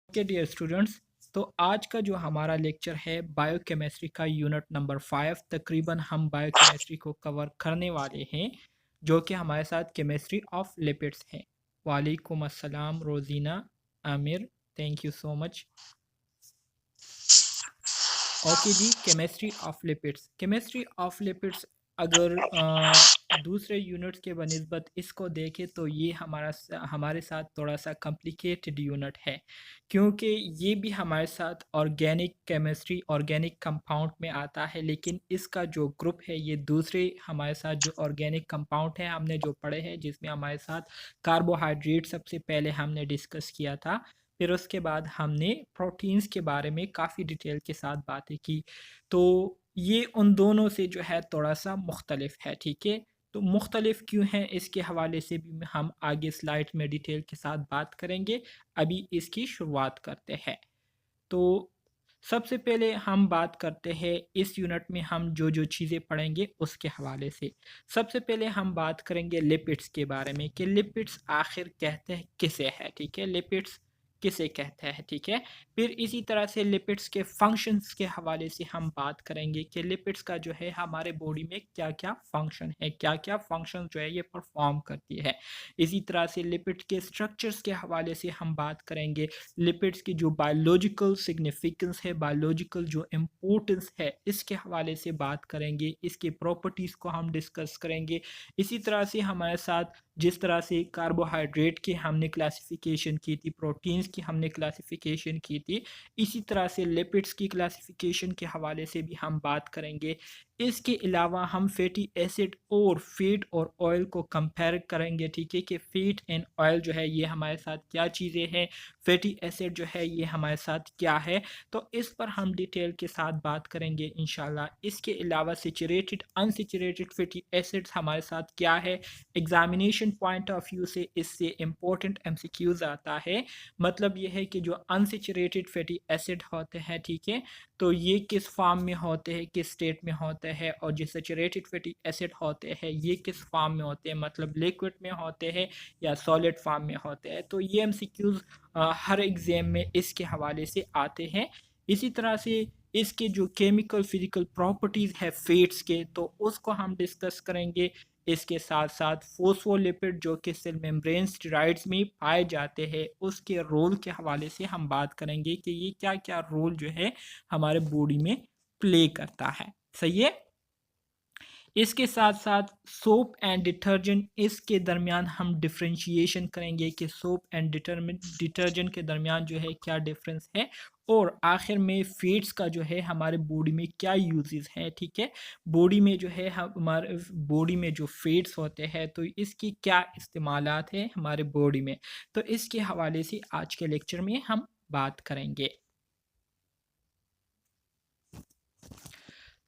Okay dear students, तो आज का जो हमारा लेक्चर है बायोकेमिस्ट्री का यूनिट नंबर 5। तकरीबन हम बायोकेमिस्ट्री को कवर करने वाले हैं, जो कि हमारे साथ केमिस्ट्री ऑफ लिपिड्स है। वालेकुम अस्सलाम Rozina, Aamir, thank you so much. Okay जी, केमिस्ट्री ऑफ लिपिड्स अगर दूसरे यूनिट्स के बनिस्बत इसको देखें तो ये हमारे साथ थोड़ा सा कॉम्प्लिकेटेड यूनिट है, क्योंकि ये भी हमारे साथ ऑर्गेनिक केमिस्ट्री ऑर्गेनिक कंपाउंड में आता है। लेकिन इसका जो ग्रुप है ये दूसरे हमारे साथ जो ऑर्गेनिक कंपाउंड है हमने जो पढ़े हैं, जिसमें हमारे साथ कार्बोहाइड्रेट सबसे पहले हमने डिस्कस किया था। फिर उसके बाद हमने प्रोटीन्स के बारे में काफ़ी डिटेल के साथ बातें की। तो ये उन दोनों से जो है थोड़ा सा मुख्तलिफ है, ठीक है। तो मुख्तलिफ क्यों है इसके हवाले से भी हम आगे स्लाइड में डिटेल के साथ बात करेंगे। अभी इसकी शुरुआत करते हैं। तो सबसे पहले हम बात करते हैं इस यूनिट में हम जो जो चीज़ें पढ़ेंगे उसके हवाले से। सबसे पहले हम बात करेंगे लिपिड्स के बारे में कि लिपिड्स आखिर कहते हैं किसे है, ठीक है। लिपिड्स किसे कहते हैं, ठीक है। फिर इसी तरह से लिपिड्स के फंक्शंस के हवाले से हम बात करेंगे कि लिपिड्स का जो है हमारे बॉडी में क्या क्या फंक्शन है, क्या क्या फंक्शन जो है ये परफॉर्म करती है। इसी तरह से लिपिड के स्ट्रक्चर्स के हवाले से हम बात करेंगे। लिपिड्स की जो बायोलॉजिकल सिग्निफिकेंस है, बायोलॉजिकल जो इम्पोर्टेंस है, इसके हवाले से बात करेंगे। इसकी प्रॉपर्टीज़ को हम डिस्कस करेंगे। इसी तरह से हमारे साथ जिस तरह से कार्बोहाइड्रेट की हमने क्लासिफिकेशन की थी, प्रोटीन्स की हमने क्लासिफिकेशन की थी, इसी तरह से लिपिड्स की क्लासिफिकेशन के हवाले से भी हम बात करेंगे। इसके अलावा हम फैटी एसिड और फैट और ऑयल को कंपेयर करेंगे, ठीक है, कि फैट एंड ऑयल जो है ये हमारे साथ क्या चीज़ें हैं, फैटी एसिड जो है ये हमारे साथ क्या है। तो इस पर हम डिटेल के साथ बात करेंगे इंशाल्लाह। इसके अलावा सैचुरेटेड अनसैचुरेटेड फैटी एसिड्स हमारे साथ क्या है। एग्जामिनेशन पॉइंट ऑफ व्यू से इससे इम्पोर्टेंट एमसीक्यूज आता है। मतलब ये है कि जो अनसैचुरेटेड फैटी एसिड होते हैं, ठीक है, तो ये किस फॉर्म में होते हैं, किस स्टेट में होते हैं, और जो सैचुरेटेड फैटी एसिड होते हैं ये किस फॉर्म में होते हैं, मतलब लिक्विड में होते हैं या सॉलिड फॉर्म में होते हैं। तो ये एमसीक्यूज हर एग्जाम में इसके हवाले से आते हैं। इसी तरह से इसके जो केमिकल फिजिकल प्रॉपर्टीज़ है फैट्स के, तो उसको हम डिस्कस करेंगे। इसके साथ साथ फोस्फोलिपिड जो कि सेल मेम्ब्रेन स्टेरॉइड्स में पाए जाते हैं, उसके रोल के हवाले से हम बात करेंगे कि ये क्या क्या रोल जो है हमारे बॉडी में प्ले करता है। सही है। इसके साथ साथ सोप एंड डिटर्जेंट, इसके दरमियान हम डिफरेंशिएशन करेंगे कि सोप एंड डिटर्जेंट के दरमियान जो है क्या डिफरेंस है। और आखिर में फेट्स का जो है हमारे बॉडी में क्या यूजेस हैं, ठीक है। बॉडी में जो है हमारे बॉडी में जो फेट्स होते हैं तो इसकी क्या इस्तेमालात है हमारे बॉडी में। तो इसके हवाले से आज के लेक्चर में हम बात करेंगे।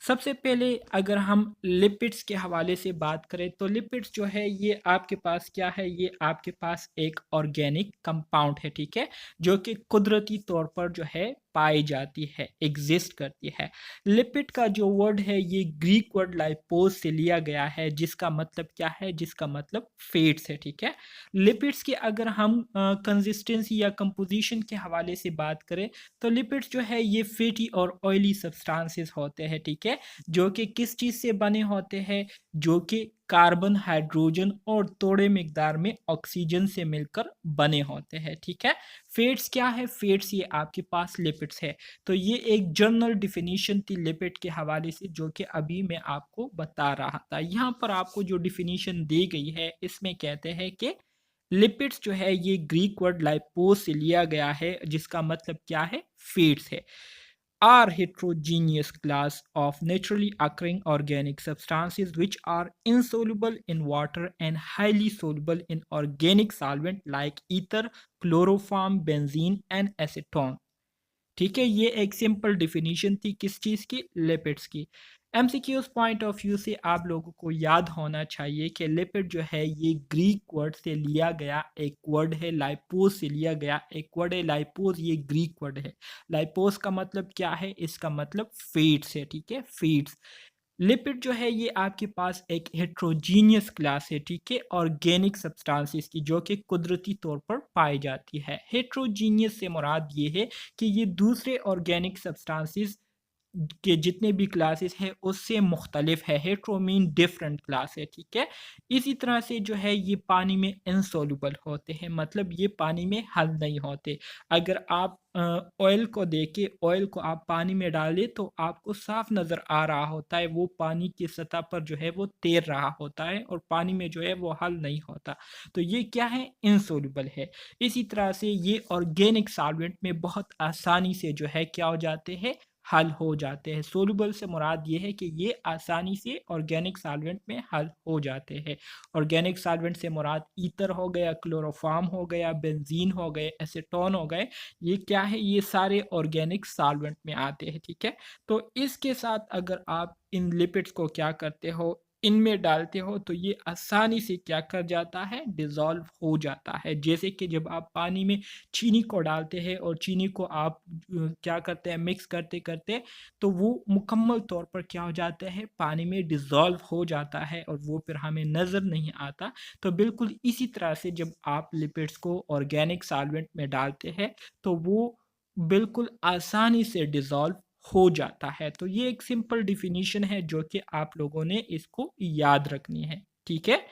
सबसे पहले अगर हम लिपिड्स के हवाले से बात करें तो लिपिड्स जो है ये आपके पास क्या है, ये आपके पास एक ऑर्गेनिक कंपाउंड है, ठीक है, जो कि कुदरती तौर पर जो है पाई जाती है, एग्जिस्ट करती है। लिपिड का जो वर्ड है ये ग्रीक वर्ड लाइपोज से लिया गया है, जिसका मतलब क्या है, जिसका मतलब फैट्स है, ठीक है। लिपिड्स की अगर हम कंसिस्टेंसी या कंपोजिशन के हवाले से बात करें तो लिपिड्स जो है ये फैटी और ऑयली सब्सटेंसेस होते हैं, ठीक है, जो कि किस चीज़ से बने होते हैं, जो कि कार्बन, हाइड्रोजन और थोड़े मिकदार में ऑक्सीजन से मिलकर बने होते हैं, ठीक है। फैट्स क्या है, फैट्स ये आपके पास लिपिड्स है। तो ये एक जनरल डिफिनीशन थी लिपिड के हवाले से, जो कि अभी मैं आपको बता रहा था। यहाँ पर आपको जो डिफिनीशन दी गई है इसमें कहते हैं कि लिपिड्स जो है ये ग्रीक वर्ड लाइपोज से लिया गया है, जिसका मतलब क्या है, फैट्स है। Are heterogeneous class of naturally occurring organic substances which are insoluble in water and highly soluble in organic solvent like ether, chloroform, benzene and acetone। ठीक है, ये एक सिंपल डिफिनीशन थी किस चीज़ की, लिपिड्स की। एमसीक्यूज पॉइंट ऑफ व्यू से आप लोगों को याद होना चाहिए कि लिपिड जो है ये ग्रीक वर्ड से लिया गया एक वर्ड है, लाइपोज से लिया गया एक वर्ड है। लाइपोज ये ग्रीक वर्ड है। लाइपोज का मतलब क्या है, इसका मतलब फैट्स है, ठीक है, फैट्स। लिपिड जो है ये आपके पास एक हेट्रोजीनियस क्लास है, ठीक है, ऑर्गेनिक सब्सटेंसेस की, जो कि कुदरती तौर पर पाई जाती है। हेट्रोजीनियस से मुराद ये है कि ये दूसरे ऑर्गेनिक सब्सटेंसेस के जितने भी क्लासेस हैं उससे मुख्तलिफ है। हेट्रो मीन डिफरेंट क्लास है, ठीक है। इसी तरह से जो है ये पानी में इनसॉल्युबल होते हैं, मतलब ये पानी में हल नहीं होते। अगर आप ऑयल को देखें, ऑयल को आप पानी में डालें तो आपको साफ नज़र आ रहा होता है, वो पानी की सतह पर जो है वो तैर रहा होता है और पानी में जो है वो हल नहीं होता। तो ये क्या है, इनसॉल्युबल है। इसी तरह से ये ऑर्गेनिक सॉल्वेंट में बहुत आसानी से जो है क्या हो जाते हैं, हल हो जाते हैं। सोल्यूबल से मुराद ये है कि ये आसानी से ऑर्गेनिक सॉल्वेंट में हल हो जाते हैं। ऑर्गेनिक सॉल्वेंट से मुराद ईथर हो गया, क्लोरोफॉर्म हो गया, बेंजीन हो गए, एसीटोन हो गए, ये क्या है, ये सारे ऑर्गेनिक सॉल्वेंट में आते हैं, ठीक है। तो इसके साथ अगर आप इन लिपिड्स को क्या करते हो, इनमें डालते हो, तो ये आसानी से क्या कर जाता है, डिज़ोल्व हो जाता है। जैसे कि जब आप पानी में चीनी को डालते हैं और चीनी को आप क्या करते हैं, मिक्स करते करते तो वो मुकम्मल तौर पर क्या हो जाता है, पानी में डिज़ोल्व हो जाता है और वो फिर हमें नज़र नहीं आता। तो बिल्कुल इसी तरह से जब आप लिपिड्स को ऑर्गेनिक सॉल्वेंट में डालते हैं तो वो बिल्कुल आसानी से डिज़ोल्व हो जाता है। तो ये एक सिंपल डिफिनीशन है जो कि आप लोगों ने इसको याद रखनी है, ठीक है।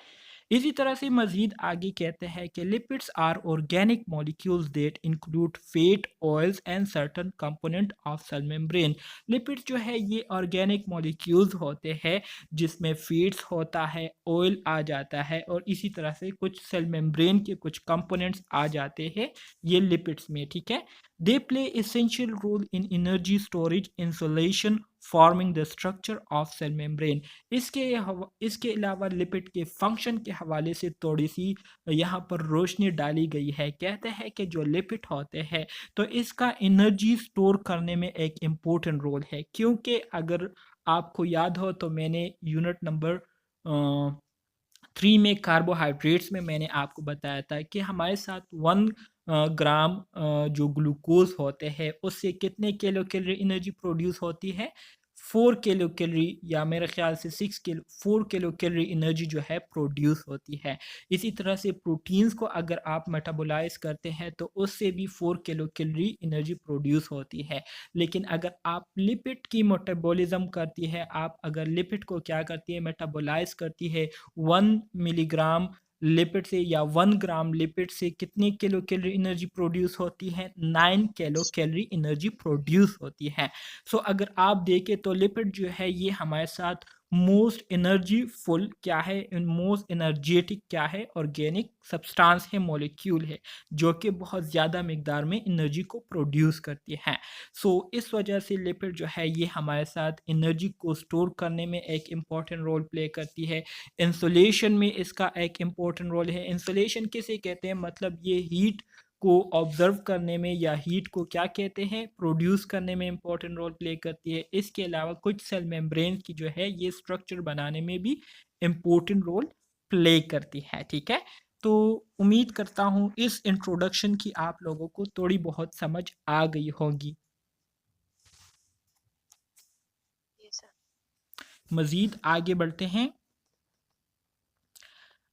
इसी तरह से मजीद आगे कहते हैं कि lipids are organic molecules that include fat, oils and certain component of cell membrane. Lipids जो है ये ऑर्गेनिक मॉलिक्यूल्स होते हैं जिसमें फैट्स होता है, ऑयल आ जाता है और इसी तरह से कुछ सेल मेम्ब्रेन के कुछ कंपोनेंट्स आ जाते हैं ये लिपिड्स में, ठीक है। They play essential role in energy storage, insulation, forming the structure of cell membrane. इसके अलावा लिपिड के फंक्शन के हवाले से थोड़ी सी यहाँ पर रोशनी डाली गई है। कहते हैं कि जो लिपिड होते हैं तो इसका एनर्जी स्टोर करने में एक इम्पोर्टेंट रोल है, क्योंकि अगर आपको याद हो तो मैंने यूनिट नंबर 3 में कार्बोहाइड्रेट्स में मैंने आपको बताया था कि हमारे साथ 1 ग्राम जो ग्लूकोज होते हैं उससे कितने किलो कैलोरी एनर्जी प्रोड्यूस होती है, 4 किलो कैलोरी, या मेरे ख्याल से 4 किलो कैलोरी एनर्जी जो है प्रोड्यूस होती है। इसी तरह से प्रोटीन्स को अगर आप मेटाबोलाइज करते हैं तो उससे भी 4 किलो कैलोरी एनर्जी प्रोड्यूस होती है। लेकिन अगर आप लिपिड की मेटाबॉलिज्म करती है, आप अगर लिपिड को क्या करती है, मेटाबोलाइज करती है, 1 मिलीग्राम लिपिड से या 1 ग्राम लिपिड से कितनी किलो कैलोरी एनर्जी प्रोड्यूस होती है, 9 किलो कैलोरी एनर्जी प्रोड्यूस होती है। सो अगर आप देखें तो लिपिड जो है ये हमारे साथ मोस्ट एनर्जी फुल क्या है, मोस्ट एनर्जेटिक क्या है, ऑर्गेनिक सब्सटेंस है, मॉलिक्यूल है, जो कि बहुत ज़्यादा मिकदार में एनर्जी को प्रोड्यूस करती है। सो इस वजह से लिपिड जो है ये हमारे साथ एनर्जी को स्टोर करने में एक इम्पॉर्टेंट रोल प्ले करती है। इंसुलेशन में इसका एक इम्पॉर्टेंट रोल है। इंसुलेशन किसे कहते हैं, मतलब ये हीट को ऑब्जर्व करने में या हीट को क्या कहते हैं, प्रोड्यूस करने में इम्पोर्टेंट रोल प्ले करती है। इसके अलावा कुछ सेल मेम्ब्रेन की जो है ये स्ट्रक्चर बनाने में भी इम्पोर्टेंट रोल प्ले करती है, ठीक है। तो उम्मीद करता हूँ इस इंट्रोडक्शन की आप लोगों को थोड़ी बहुत समझ आ गई होगी। मज़ीद आगे बढ़ते हैं।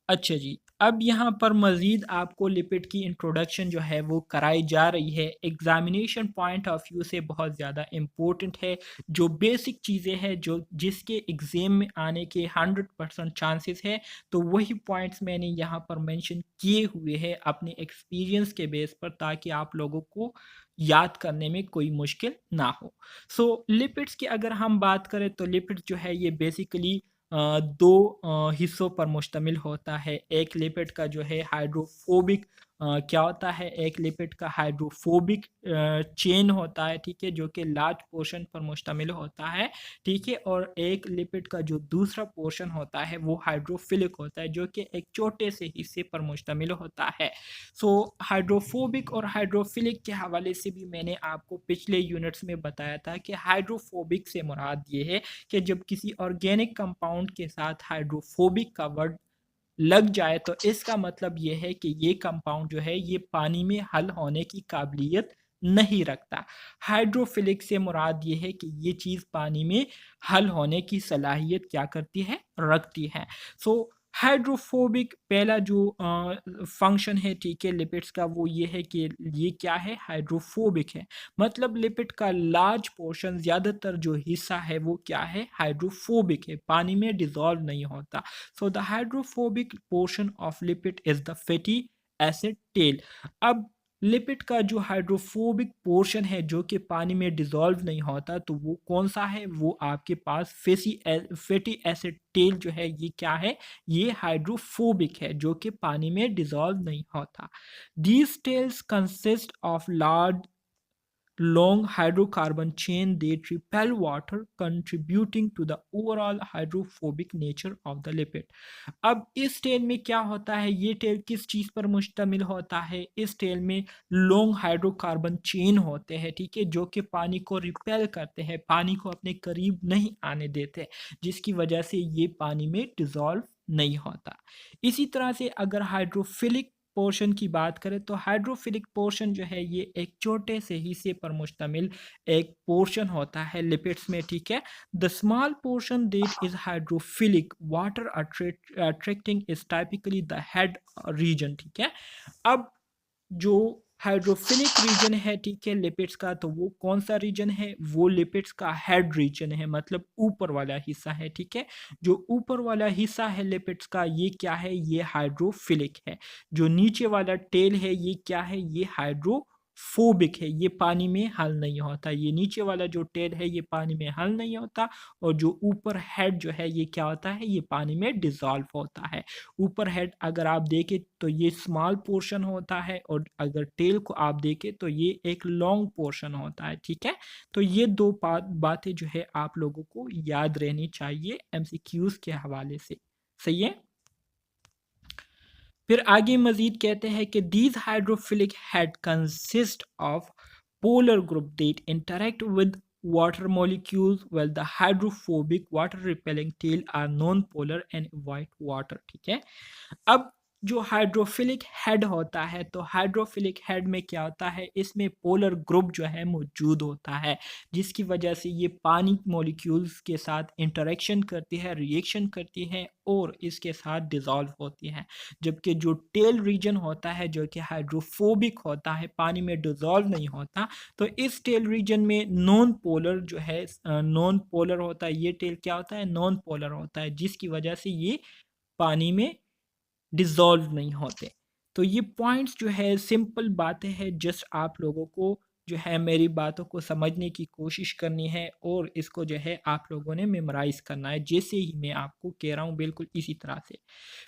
अच्छा जी, अब यहाँ पर मज़ीद आपको लिपिड की इंट्रोडक्शन जो है वो कराई जा रही है। एग्ज़ामिनेशन पॉइंट ऑफ व्यू से बहुत ज़्यादा इम्पोर्टेंट है। जो बेसिक चीज़ें हैं जो जिसके एग्ज़ाम में आने के 100% चांसेस है, तो वही पॉइंट्स मैंने यहाँ पर मेंशन किए हुए हैं अपने एक्सपीरियंस के बेस पर, ताकि आप लोगों को याद करने में कोई मुश्किल ना हो। सो लिपिड्स की अगर हम बात करें तो लिपिड जो है ये बेसिकली 2 हिस्सों पर मुश्तमिल होता है। एक लिपिड का जो है हाइड्रोफोबिक क्या होता है, एक लिपिड का हाइड्रोफोबिक चेन होता है, ठीक है, जो कि लार्ज पोर्शन पर मुश्तमिल होता है, ठीक है। और एक लिपिड का जो दूसरा पोर्शन होता है वो हाइड्रोफिलिक होता है, जो कि एक छोटे से हिस्से पर मुश्तमिल होता है। सो हाइड्रोफोबिक और हाइड्रोफिलिक के हवाले से भी मैंने आपको पिछले यूनिट्स में बताया था कि हाइड्रोफोबिक से मुराद ये है कि जब किसी ऑर्गेनिक कंपाउंड के साथ हाइड्रोफोबिक का वर्ड लग जाए तो इसका मतलब ये है कि ये कंपाउंड जो है ये पानी में हल होने की काबिलियत नहीं रखता। हाइड्रोफिलिक से मुराद ये है कि ये चीज़ पानी में हल होने की सलाहियत क्या करती है? रखती है। सो हाइड्रोफोबिक पहला जो फंक्शन है, ठीक है, लिपिड्स का, वो ये है कि ये क्या है? हाइड्रोफोबिक है। मतलब लिपिड का लार्ज पोर्शन, ज़्यादातर जो हिस्सा है वो क्या है? हाइड्रोफोबिक है, पानी में डिज़ोल्व नहीं होता। So the hydrophobic portion of lipid is the fatty acid tail. अब लिपिड का जो हाइड्रोफोबिक पोर्शन है जो कि पानी में डिज़ोल्व नहीं होता, तो वो कौन सा है? वो आपके पास फैटी एसिड टेल जो है, ये क्या है? ये हाइड्रोफोबिक है जो कि पानी में डिज़ोल्व नहीं होता। These tails consist of large long hydrocarbon chain that repel water, contributing to the overall hydrophobic nature of the lipid. अब इस टेल में क्या होता है? ये टेल किस चीज़ पर मुश्तमिल होता है? इस टेल में लॉन्ग हाइड्रोकार्बन चेन होते हैं, ठीक है, जो कि पानी को रिपेल करते हैं, पानी को अपने करीब नहीं आने देते, जिसकी वजह से ये पानी में डिज़ोल्व नहीं होता। इसी तरह से अगर हाइड्रोफिलिक पोर्शन की बात करें, तो हाइड्रोफिलिक पोर्शन जो है ये एक छोटे से हिस्से पर मुश्तमिल एक पोर्शन होता है लिपिड्स में, ठीक है। The small portion that is hydrophilic water attracting is typically the head region, ठीक है। अब जो हाइड्रोफिलिक रीजन है, ठीक है, लिपिड्स का, तो वो कौन सा रीजन है? वो लिपिड्स का हेड रीजन है, मतलब ऊपर वाला हिस्सा है, ठीक है। जो ऊपर वाला हिस्सा है लिपिड्स का, ये क्या है? ये हाइड्रोफिलिक है। जो नीचे वाला टेल है, ये क्या है? ये हाइड्रोफोबिक है, ये पानी में हल नहीं होता। ये नीचे वाला जो टेल है ये पानी में हल नहीं होता, और जो ऊपर हेड जो है ये क्या होता है? ये पानी में डिजॉल्व होता है। ऊपर हेड अगर आप देखें तो ये स्मॉल पोर्शन होता है, और अगर टेल को आप देखें तो ये एक लॉन्ग पोर्शन होता है, ठीक है। तो ये दो बातें जो है आप लोगों को याद रहनी चाहिए एमसीक्यूज के हवाले से। सही है। फिर आगे मजीद कहते हैं कि these hydrophilic head consist of polar group that interact with water molecules, while the hydrophobic water repelling tail are non-polar and avoid water, ठीक है। अब जो हाइड्रोफिलिक हेड होता है, तो हाइड्रोफिलिक हेड में क्या होता है? इसमें पोलर ग्रुप जो है मौजूद होता है, जिसकी वजह से ये पानी मॉलिक्यूल्स के साथ इंटरेक्शन करती है, रिएक्शन करती है, और इसके साथ डिज़ोल्व होती है। जबकि जो टेल रीजन होता है जो कि हाइड्रोफोबिक होता है, पानी में डिज़ोल्व नहीं होता, तो इस टेल रीजन में नॉन पोलर जो है, नॉन पोलर होता है। ये टेल क्या होता है? नॉन पोलर होता है, जिसकी वजह से ये पानी में डिज़ोल्व नहीं होते। तो ये पॉइंट्स जो है सिंपल बातें हैं, जस्ट आप लोगों को जो है मेरी बातों को समझने की कोशिश करनी है, और इसको जो है आप लोगों ने मेमोराइज़ करना है, जैसे ही मैं आपको कह रहा हूँ बिल्कुल इसी तरह से।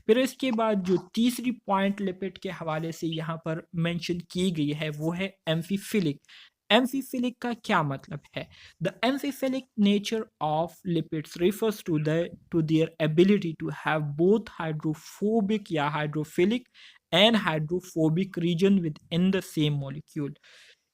फिर इसके बाद जो तीसरी पॉइंट लिपिड के हवाले से यहाँ पर मेंशन की गई है वो है एम्फीफिलिक। एम्फीफिलिक का क्या मतलब है? The amphiphilic nature of lipids refers to their ability to have both hydrophobic या hydrophilic and hydrophobic region within the same molecule.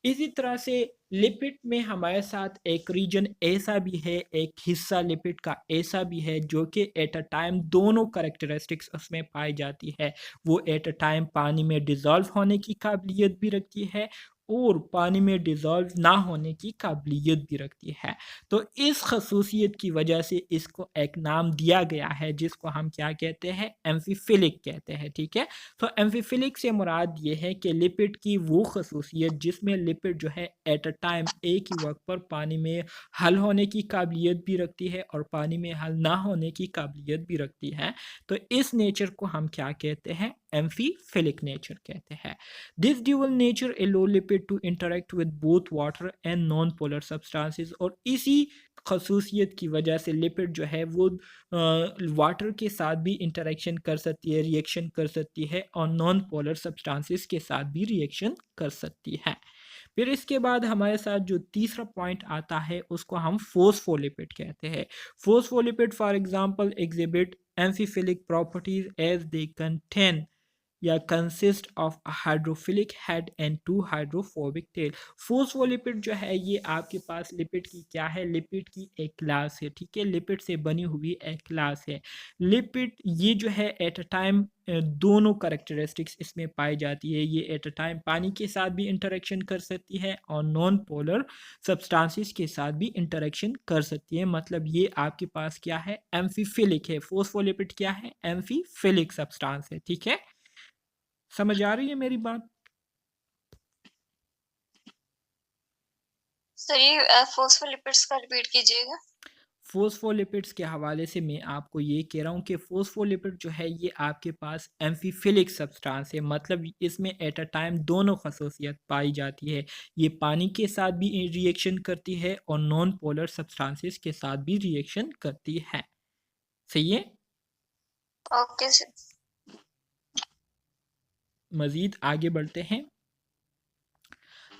इसी तरह से लिपिड में हमारे साथ एक रीजन ऐसा भी है, एक हिस्सा लिपिड का ऐसा भी है जो कि एट अ टाइम दोनों करेक्टरिस्टिक्स उसमें पाई जाती है। वो एट अ टाइम पानी में डिज़ोल्व होने की काबिलियत भी रखती है, और पानी में डिज़ोल्व ना होने की काबिलियत भी रखती है। तो इस खसूसियत की वजह से इसको एक नाम दिया गया है, जिसको हम क्या कहते हैं? एम्फीफिलिक कहते हैं, ठीक है। तो एम्फीफिलिक से मुराद ये है कि लिपिड की वो खसूसियत जिसमें लिपिड जो है एट अ टाइम एक ही वक्त पर पानी में हल होने की काबिलियत भी रखती है, और पानी में हल ना होने की काबिलियत भी रखती है। तो इस नेचर को हम क्या कहते हैं? एम्फीफिलिक नेचर कहते हैं। This dual nature allows lipid to interact with both water and non polar substances, और इसी खसूसियत की वजह से लिपिड जो है वो वाटर के साथ भी इंटरेक्शन कर सकती है, रिएक्शन कर सकती है, और नॉन पोलर सब्सटेंसेस के साथ भी रिएक्शन कर सकती है। फिर इसके बाद हमारे साथ जो तीसरा पॉइंट आता है उसको हम फोस्फोलिपिड कहते हैं। Phospholipid for example exhibit amphiphilic properties as they contain या consist of hydrophilic head and two hydrophobic tail. Phospholipid जो है ये आपके पास लिपिड की क्या है, लिपिड की एक क्लास है, ठीक है, लिपिड से बनी हुई एक क्लास है। लिपिड ये जो है एट अ टाइम दोनों करेक्टरिस्टिक्स इसमें पाई जाती है। ये एट अ टाइम पानी के साथ भी इंटरेक्शन कर सकती है और नॉन पोलर सब्सटेंसेस के साथ भी इंटरेक्शन कर सकती है। मतलब ये आपके पास क्या है, एम्फीफिलिक है। फोस्फोलिपिड क्या है, एम्फीफिलिक सब्सटेंस है, ठीक है। समझ आ रही है मेरी बात? सर ये फोस्फोलिपिड्स का रिपीट कीजिएगा। फोस्फोलिपिड्स के हवाले से मैं आपको ये कह रहा हूँ कि फोस्फोलिपिड जो है ये आपके पास एम्फीफिलिक सब्सटेंस है। मतलब इसमें एट अ टाइम दोनों खसूसियत पाई जाती है। ये पानी के साथ भी रिएक्शन करती है और नॉन पोलर सब्सटेंसेस के साथ भी रिएक्शन करती है। सही है। Okay sir. मज़ीद आगे बढ़ते हैं।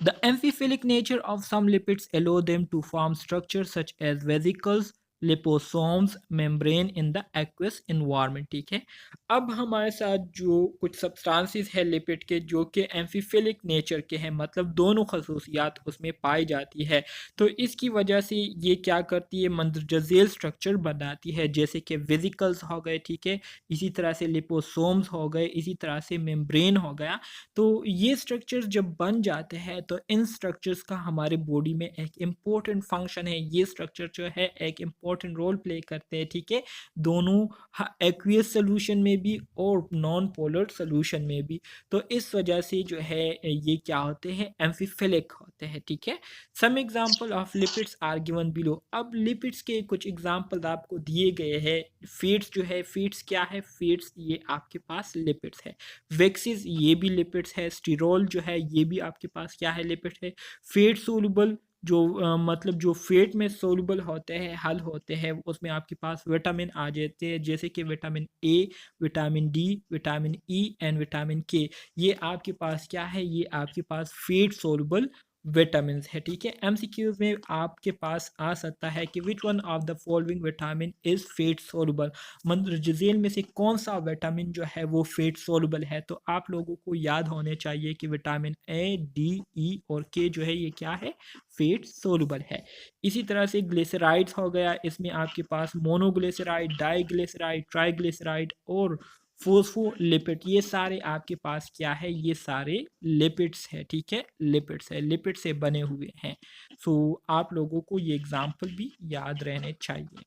The amphiphilic nature of some lipids allow them to form structures such as vesicles, liposomes, membrane in the aqueous environment, ठीक है। अब हमारे साथ जो कुछ सब्सटेंसेस है लिपिड के जो कि एम्फीफिलिक नेचर के हैं, मतलब दोनों खसूसियात उसमें पाई जाती है, तो इसकी वजह से ये क्या करती है, मंदरजैल स्ट्रक्चर बनाती है, जैसे कि वेसिकल्स हो गए, ठीक है, इसी तरह से लिपोसोम्स हो गए, इसी तरह से मेम्ब्रेन हो गया। तो ये स्ट्रक्चर्स जब बन जाते हैं तो इन स्ट्रक्चर्स का हमारे बॉडी में एक इम्पोर्टेंट फंक्शन है। ये स्ट्रक्चर जो है एक इम्पोर्टेंट रोल प्ले करते हैं, ठीक है, दोनों एक्वियस सोल्यूशन में भी और नॉन पोलर सोल्यूशन में भी। तो इस वजह से जो है ये क्या होते हैं, एम्फीफिलिक होते हैं, ठीक है। Some example of lipids are given below. अब लिपिड्स के कुछ एग्जांपल आपको दिए गए हैं। फीड्स जो है, फीड्स क्या है, फीड्स ये आपके पास लिपिड्स है। वेक्सिस ये भी लिपिड्स है। स्टीरोल जो है ये भी आपके पास क्या है, लिपिड है। फेट सोलुबल जो मतलब जो फेट में सोलुबल होते हैं, हल होते हैं, उसमें आपके पास विटामिन आ जाते हैं, जैसे कि vitamin A, vitamin D, vitamin E and vitamin के। ये आपके पास क्या है, ये आपके पास फेट सोलुबल विटामिन है, ठीक है। एमसीक्यूज में आपके पास आ सकता है कि which one of the following vitamin is fat soluble. मंदरजैल में से कौन सा विटामिन जो है वो फेट सोलुबल है। तो आप लोगों को याद होने चाहिए कि विटामिन ए, डी, ई और के जो है ये क्या है, फेट सोलुबल है। इसी तरह से ग्लिसराइड्स हो गया, इसमें आपके पास मोनोग्लिसराइड, डाईग्लिसराइड, ट्राईग्लिसराइड और फोस्फोलिपिड, ये सारे आपके पास क्या है, ये सारे लिपिड्स है, ठीक है, लिपिड्स है, लिपिड से बने हुए हैं। सो आप लोगों को ये एग्जाम्पल भी याद रहने चाहिए।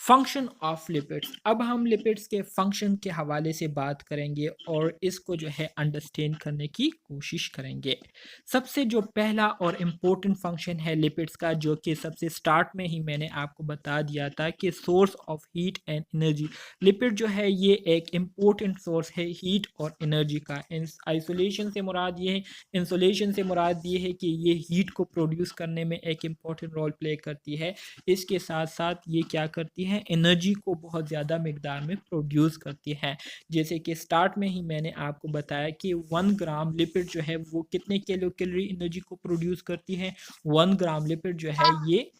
Function of lipids. अब हम लिपिड्स के फंक्शन के हवाले से बात करेंगे और इसको जो है अंडरस्टैंड करने की कोशिश करेंगे। सबसे जो पहला और इम्पोर्टेंट फंक्शन है लिपिड्स का, जो कि सबसे स्टार्ट में ही मैंने आपको बता दिया था कि source of heat and energy. Lipid जो है ये एक इम्पोर्टेंट सोर्स है हीट और एनर्जी का। आइसोलेशन से मुराद ये है, इंसुलेशन से मुराद ये है कि ये हीट को प्रोड्यूस करने में एक इम्पोर्टेंट रोल प्ले करती है। इसके साथ साथ ये क्या करती है, एनर्जी को बहुत ज़्यादा मिकदार में प्रोड्यूस करती है। जैसे कि स्टार्ट में ही मैंने आपको बताया कि 1 ग्राम लिपिड जो है वो कितने किलो कैलोरी एनर्जी को प्रोड्यूस करती है। 1 ग्राम लिपिड जो है ये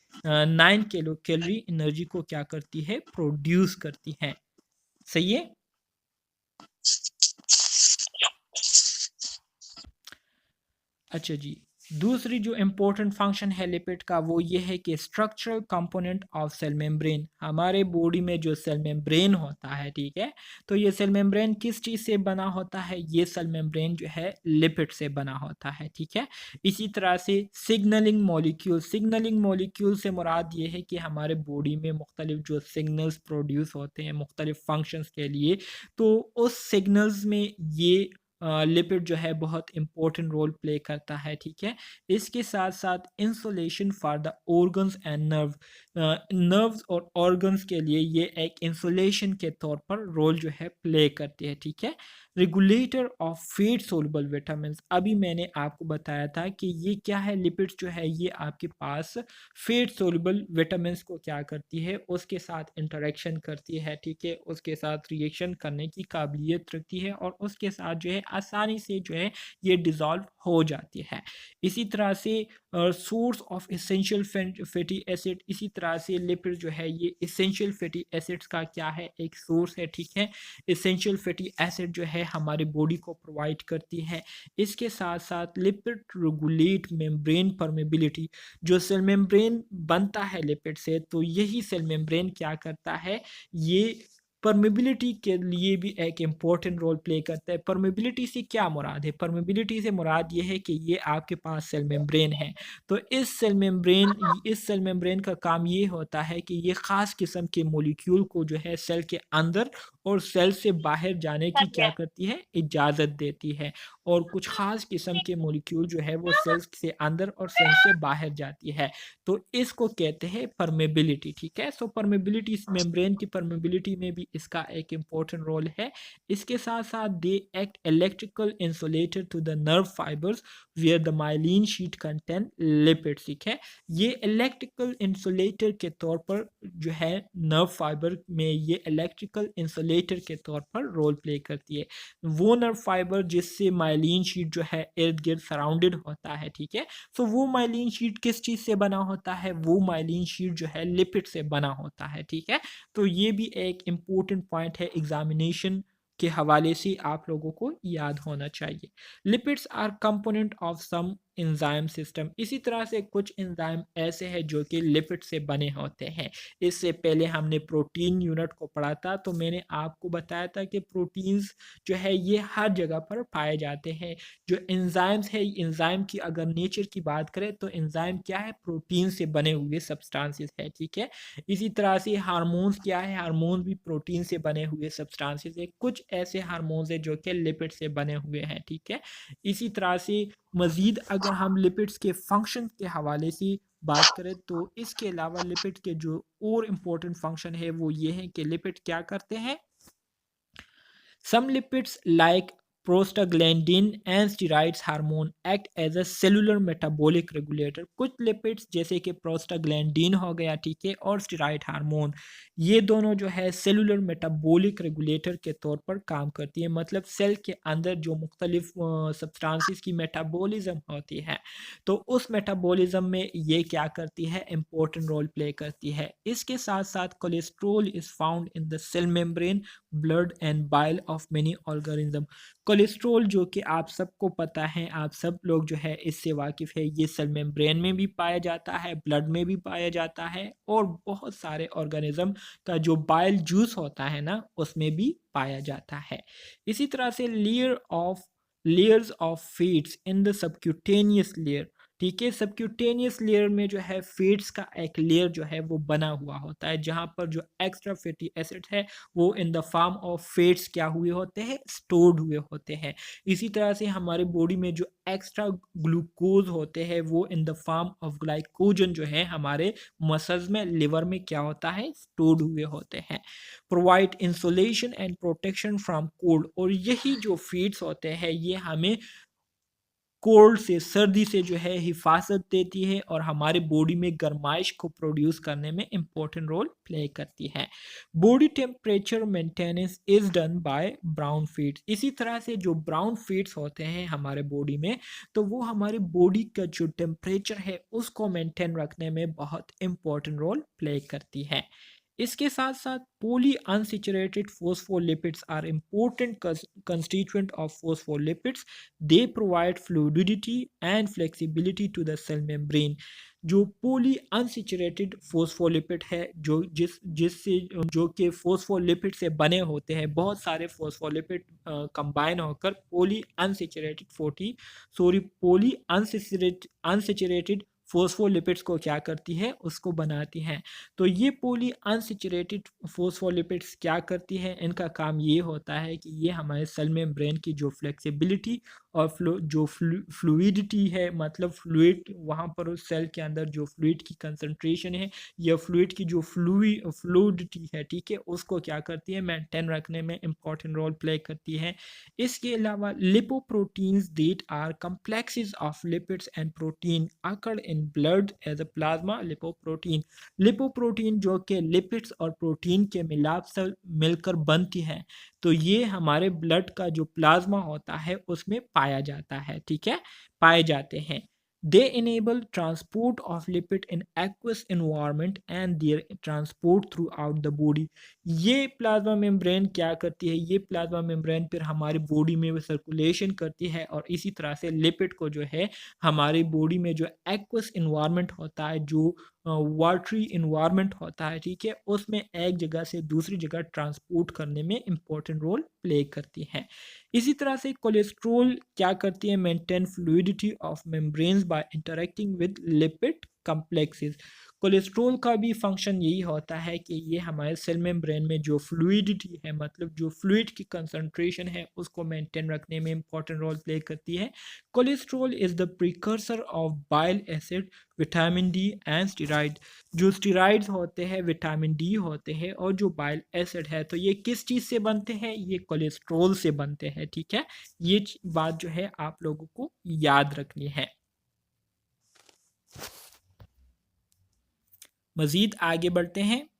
9 किलो कैलोरी एनर्जी को क्या करती है, प्रोड्यूस करती है। सही है। अच्छा जी, दूसरी जो इम्पोर्टेंट फंक्शन है लिपिड का वो ये है कि structural component of cell membrane. हमारे बॉडी में जो सेल मेम्ब्रेन होता है, ठीक है, तो ये सेल मेम्ब्रेन किस चीज़ से बना होता है, ये सेल मेम्ब्रेन जो है लिपिड से बना होता है, ठीक है। इसी तरह से सिग्नलिंग मॉलिक्यूल, सिग्नलिंग मॉलिक्यूल से मुराद ये है कि हमारे बॉडी में मुख्तलिफ जो सिग्नल्स प्रोड्यूस होते हैं मुख्तलिफ फंक्शंस के लिए, तो उस सिग्नल्स में ये लिपिड जो है बहुत इंपॉर्टेंट रोल प्ले करता है, ठीक है। इसके साथ साथ insulation for the organs and nerves और ऑर्गन्स के लिए ये एक इंसुलेशन के तौर पर रोल जो है प्ले करती है, ठीक है। Regulator of fat soluble vitamin, अभी मैंने आपको बताया था कि ये क्या है, लिपिड्स जो है ये आपके पास फैट सोलुबल विटामिन को क्या करती है, उसके साथ इंटरेक्शन करती है, ठीक है, उसके साथ रिएक्शन करने की काबिलियत रखती है और उसके साथ जो है आसानी से जो है ये डिज़ोल्व हो जाती है। इसी तरह से source of essential fatty acid, इसी तरह से लिपिड जो है ये एसेंशियल फैटी एसिड्स का क्या है, एक सोर्स है, ठीक है। एसेंशियल फैटी एसिड जो है हमारी बॉडी को प्रोवाइड करती है। इसके साथ साथ लिपिड रेगुलेट मेम्ब्रेन परमेबिलिटी, जो सेल मेम्ब्रेन बनता है लिपिड से, तो यही सेल मेम्ब्रेन क्या करता है, ये परमेबिलिटी के लिए भी एक इम्पॉर्टेंट रोल प्ले करता है। परमेबिलिटी से क्या मुराद है, परमेबिलिटी से मुराद ये है कि ये आपके पास सेल मेम्ब्रेन है, तो इस सेल मेम्ब्रेन का काम ये होता है कि ये ख़ास किस्म के मॉलिक्यूल को जो है सेल के अंदर और सेल से बाहर जाने की क्या करती है, इजाज़त देती है, और कुछ ख़ास किस्म के मॉलिक्यूल जो है वो सेल्स से अंदर और सेल से बाहर जाती है, तो इसको कहते हैं परमेबिलिटी, ठीक है। सो परमेबिलिटी, मेम्ब्रेन की परमेबिलिटी में भी इसका एक इम्पोर्टेंट रोल है। इसके साथ साथ they act electrical insulator to the nerve fibres where the myelin sheath contain lipids, ठीक है। ये इलेक्ट्रिकल इंसुलेटर के तौर पर जो है नर्व फाइबर में ये इलेक्ट्रिकल इंसुलेटर के तौर पर रोल प्ले करती है। वो नर्व फाइबर जिससे माइलिन शीट जो है इर्द गिर्द सराउंडेड होता है, ठीक है। सो वो माइलिन शीट किस चीज़ से बना होता है, वो माइलिन शीट जो है लिपिड से बना होता है, ठीक है। तो ये भी एक इम्पोर्टेंट पॉइंट है, एग्जामिनेशन के हवाले से आप लोगों को याद होना चाहिए। Lipids are component of some enzyme system, इसी तरह से कुछ एंजाइम ऐसे हैं जो कि लिपिड से बने होते हैं। इससे पहले हमने प्रोटीन यूनिट को पढ़ा था, तो मैंने आपको बताया था कि प्रोटीन्स जो है ये हर जगह पर पाए जाते हैं। जो एंजाइम्स है, एंजाइम की अगर नेचर की बात करें तो एंजाइम क्या है, प्रोटीन से बने हुए सब्सटेंसेस है, ठीक है। इसी तरह से हार्मोन्स क्या है, हार्मोन भी प्रोटीन से बने हुए सब्सटेंसेस है। कुछ ऐसे हार्मोन्स है जो कि लिपिड से बने हुए हैं, ठीक है। इसी तरह से मज़ीद अगर हम लिपिड्स के फंक्शन के हवाले से बात करें तो इसके अलावा लिपिड के जो और इम्पोर्टेंट फंक्शन है वो ये है कि लिपिड क्या करते हैं। Some lipids like prostaglandin and steroids hormone act as a cellular metabolic regulator। कुछ लिपिड्स जैसे कि प्रोस्टाग्लैंडिन हो गया, ठीक है, और स्टेरॉइड हार्मोन, ये दोनों जो है सेलुलर मेटाबॉलिक रेगुलेटर के तौर पर काम करती है। मतलब सेल के अंदर जो मुख्तलिफ सब्सटेंसेस की मेटाबॉलिज्म होती है, तो उस मेटाबॉलिज्म में ये क्या करती है, इम्पोर्टेंट रोल प्ले करती है। इसके साथ साथ cholesterol is found in the cell membrane, blood and bile of many organism. Cholesterol जो कि आप सबको पता है, आप सब लोग जो है इससे वाकिफ़ है, ये सेल मेम्ब्रेन में भी पाया जाता है, ब्लड में भी पाया जाता है, और बहुत सारे ऑर्गेनिज्म का जो बाइल जूस होता है ना, उसमें भी पाया जाता है। इसी तरह से layers of fats in the subcutaneous layer, ठीक है। सबक्यूटेनियस लेयर में जो है फैट्स का एक लेयर जो है वो बना हुआ होता है, जहाँ पर जो एक्स्ट्रा फैटी एसिड है वो in the form of fats क्या हुए होते हैं, स्टोर्ड हुए होते हैं। इसी तरह से हमारी बॉडी में जो एक्स्ट्रा ग्लूकोज होते हैं वो in the form of glycogen जो है हमारे मसल्स में, लिवर में क्या होता है, स्टोर्ड हुए होते हैं। Provide insulation and protection from cold, और यही जो फैट्स होते हैं ये हमें कोल्ड से, सर्दी से जो है हिफाजत देती है, और हमारे बॉडी में गर्माइश को प्रोड्यूस करने में इम्पोर्टेंट रोल प्ले करती है। Body temperature maintenance is done by brown fats. इसी तरह से जो ब्राउन फैट्स होते हैं हमारे बॉडी में, तो वो हमारे बॉडी का जो टेम्परेचर है उसको मेंटेन रखने में बहुत इम्पोर्टेंट रोल प्ले करती है। इसके साथ साथ polyunsaturated phospholipids are important constituent of phospholipids. They provide fluidity and flexibility to the cell membrane. जो पोली अनसेचुरेटेड फॉस्फोलिपिड है, जिससे जो कि फॉस्फोलिपिड से बने होते हैं, बहुत सारे फॉस्फोलिपिड कंबाइन होकर पोली अनसेचुरेटेड फॉस्फोलिपिड्स को क्या करती है, उसको बनाती हैं। तो ये पोली अनसेचुरेटेड फॉस्फोलिपिड्स क्या करती है, इनका काम ये होता है कि ये हमारे सेल मेम्ब्रेन की जो फ्लेक्सिबिलिटी और फ्लूइडिटी है, मतलब फ्लूइड वहाँ पर उस सेल के अंदर जो फ्लूइड की कंसंट्रेशन है या फ्लूइड की जो फ्लूइडिटी है, ठीक है, उसको क्या करती है, मेंटेन रखने में इंपॉर्टेंट रोल प्ले करती है। इसके अलावा lipoproteins that are complexes of lipids and protein occur in in blood as a plasma lipoprotein. Lipoprotein जो कि लिपिड्स और प्रोटीन के मिलाप से मिलकर बनती है, तो ये हमारे ब्लड का जो प्लाज्मा होता है उसमें पाया जाता है, ठीक है, पाए जाते हैं। They enable transport of lipid in aqueous environment and their transport throughout the body. ये प्लाज्मा मेम्ब्रेन क्या करती है, ये प्लाज्मा मेम्ब्रेन फिर हमारी बॉडी में सर्कुलेशन करती है और इसी तरह से लिपिड को जो है हमारी बॉडी में जो एक्वस इन्वायरमेंट होता है, जो वाटरी इन्वायरमेंट होता है, ठीक है, उसमें एक जगह से दूसरी जगह ट्रांसपोर्ट करने में इंपॉर्टेंट रोल प्ले करती है। इसी तरह से कोलेस्ट्रोल क्या करती है, maintain fluidity of membranes by interacting with lipid complexes. Cholesterol का भी फंक्शन यही होता है कि ये हमारे सेल मेम्ब्रेन में जो फ्लूइडिटी है, मतलब जो फ्लूइड की कंसंट्रेशन है, उसको मेंटेन रखने में इंपॉर्टेंट रोल प्ले करती है। Cholesterol is the precursor of bile acid, vitamin D and steroid. जो स्टेरॉइड्स होते हैं, विटामिन डी होते हैं और जो बाइल एसिड है, तो ये किस चीज़ से बनते हैं, ये कोलेस्ट्रॉल से बनते हैं, ठीक है। ये बात जो है आप लोगों को याद रखनी है। मज़ीद आगे बढ़ते हैं।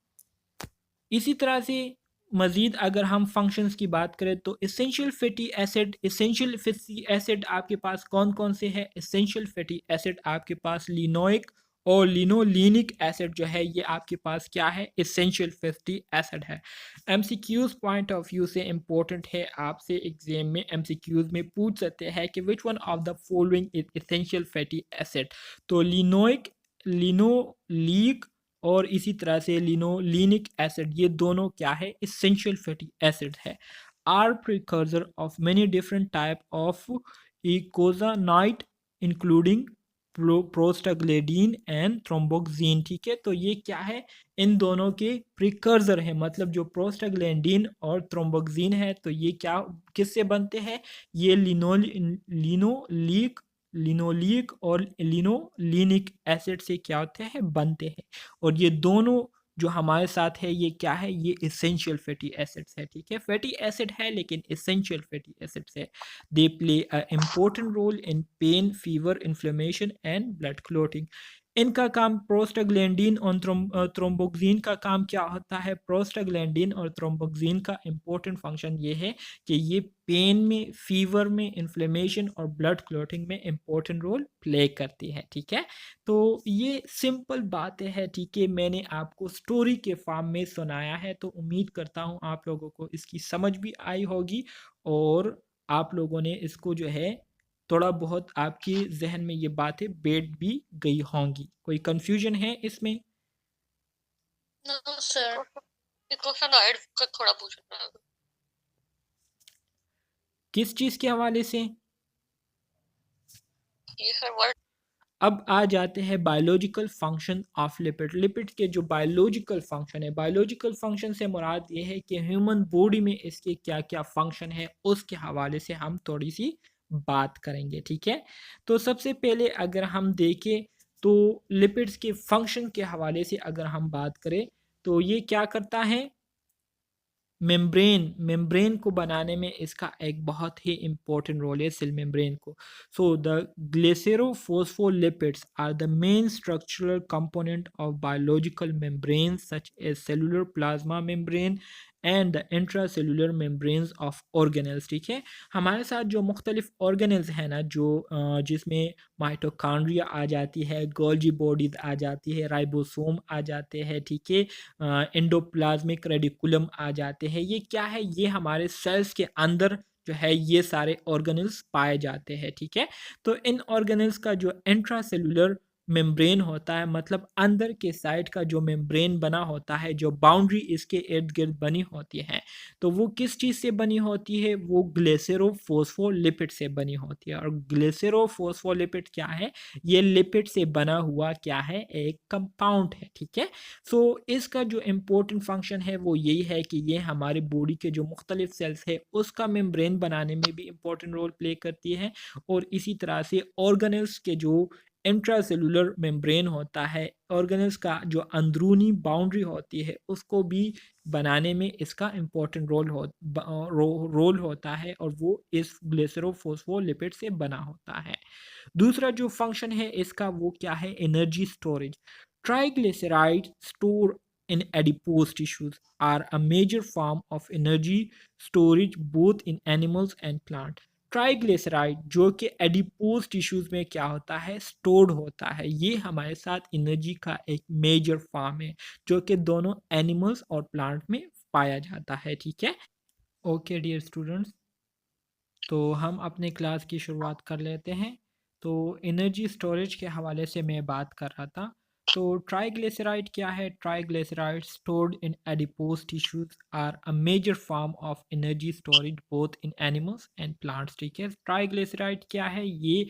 इसी तरह से मज़ीद अगर हम फंक्शंस की बात करें तो essential fatty acid, essential fatty acid आपके पास कौन कौन से हैं? इसेंशियल फैटी एसिड आपके पास लिनोइक और लिनोलिनिक एसिड जो है ये आपके पास क्या है? इसेंशियल फैटी एसिड है। एमसीक्यूज़ पॉइंट ऑफ व्यू से इम्पोर्टेंट है, आपसे एग्जाम में एमसीक्यूज़ में पूछ सकते हैं कि which one of the following is essential fatty acid. तो लिनोइक, लिनोलीक और इसी तरह से लिनोलिनिक एसिड, ये दोनों क्या है? इसेंशियल फैटी एसिड है। Are precursor of many different type of eicosanoid including prostaglandin and thromboxane, ठीक है। तो ये क्या है? इन दोनों के प्रिकर्सर है, मतलब जो प्रोस्टाग्लैंडिन और थ्रोम्बोक्सिन है, तो ये क्या किससे बनते हैं? ये लिनोलीक, लिनोलिक और लिनोलिनिक एसिड से क्या होते हैं? बनते हैं। और ये दोनों जो हमारे साथ है ये क्या है? ये इसेंशियल फैटी एसिड्स है, ठीक है। फैटी एसिड है लेकिन इसेंशियल फैटी एसिड्स है। They play a important role in pain, fever, inflammation and blood clotting. इनका काम प्रोस्टाग्लैंडिन और थ्रोम्बोक्सिन का काम क्या होता है? प्रोस्टाग्लैंडिन और थ्रोम्बोक्सिन का इम्पोर्टेंट फंक्शन ये है कि ये पेन में, फीवर में, इन्फ्लेमेशन और ब्लड क्लॉटिंग में इम्पोर्टेंट रोल प्ले करती है, ठीक है। तो ये सिंपल बातें हैं, ठीक है, मैंने आपको स्टोरी के फॉर्म में सुनाया है, तो उम्मीद करता हूँ आप लोगों को इसकी समझ भी आई होगी और आप लोगों ने इसको जो है थोड़ा बहुत आपके जहन में ये बातें बैठ भी गई होंगी। कोई कंफ्यूजन है इसमें? नो सर, एक क्वेश्चन ऐड का थोड़ा पूछना है। किस चीज़ के हवाले से? ये सर वर्ड। अब आ जाते हैं biological function of lipid. Lipid के जो बायोलॉजिकल फंक्शन है, बायोलॉजिकल फंक्शन से मुराद ये है कि ह्यूमन बॉडी में इसके क्या क्या फंक्शन है, उसके हवाले से हम थोड़ी सी बात करेंगे, ठीक है। तो सबसे पहले अगर हम देखें तो लिपिड्स के फंक्शन के हवाले से अगर हम बात करें तो ये क्या करता है? मेम्ब्रेन को बनाने में इसका एक बहुत ही इम्पोर्टेंट रोल है, सेल मेम्ब्रेन को। So the glycerophospholipids are the main structural component of biological membrane such as cellular plasma membrane and the intracellular membranes of organelles, ठीक है। हमारे साथ जो मुख्तलिफ ऑर्गेनल्स हैं ना, जो जिसमें माइटोकॉन्ड्रिया आ जाती है, गोल्जी बॉडीज आ जाती है, राइबोसोम आ जाते हैं, ठीक है, एंडोप्लाज्मिक रेडिकुलम आ जाते हैं, ये क्या है? ये हमारे सेल्स के अंदर जो है ये सारे ऑर्गेनल्स पाए जाते हैं, ठीक है। तो इन ऑर्गेनल्स का जो इंट्रासेलुलर मेम्ब्रेन होता है, मतलब अंदर के साइड का जो मेम्ब्रेन बना होता है, जो बाउंड्री इसके इर्द गिर्द बनी होती है, तो वो किस चीज़ से बनी होती है? वो ग्लिसरोफोस्फोलिपिड से बनी होती है। और ग्लिसरोफोस्फोलिपिड क्या है? ये लिपिड से बना हुआ क्या है? एक कंपाउंड है, ठीक है। सो इसका जो इम्पोर्टेंट फंक्शन है वो यही है कि ये हमारे बॉडी के जो मुख्तलिफ सेल्स है उसका मेम्ब्रेन बनाने में भी इम्पोर्टेंट रोल प्ले करती है और इसी तरह से ऑर्गेनल्स के जो इंट्रासेलुलर मेम्ब्रेन होता है, ऑर्गेनल्स का जो अंदरूनी बाउंड्री होती है उसको भी बनाने में इसका इम्पोर्टेंट रोल होता है, और वो इस ग्लिसरोफोस्फोलिपिड से बना होता है। दूसरा जो फंक्शन है इसका वो क्या है, energy storage. Triglyceride store in adipose tissues are a major form of energy storage both in animals and plant. Triglyceride जो कि एडिपोज टिश्यूज में क्या होता है, स्टोर्ड होता है, ये हमारे साथ एनर्जी का एक मेजर फॉर्म है जो कि दोनों एनिमल्स और प्लांट में पाया जाता है। ठीक है, ओके डियर स्टूडेंट्स, तो हम अपने क्लास की शुरुआत कर लेते हैं। तो एनर्जी स्टोरेज के हवाले से मैं बात कर रहा था। तो ट्राइग्लिसराइड क्या है, triglyceride stored in adipose tissues are a major form of energy storage both in animals and plants. ठीक है, ट्राइग्लिसराइड क्या है, ये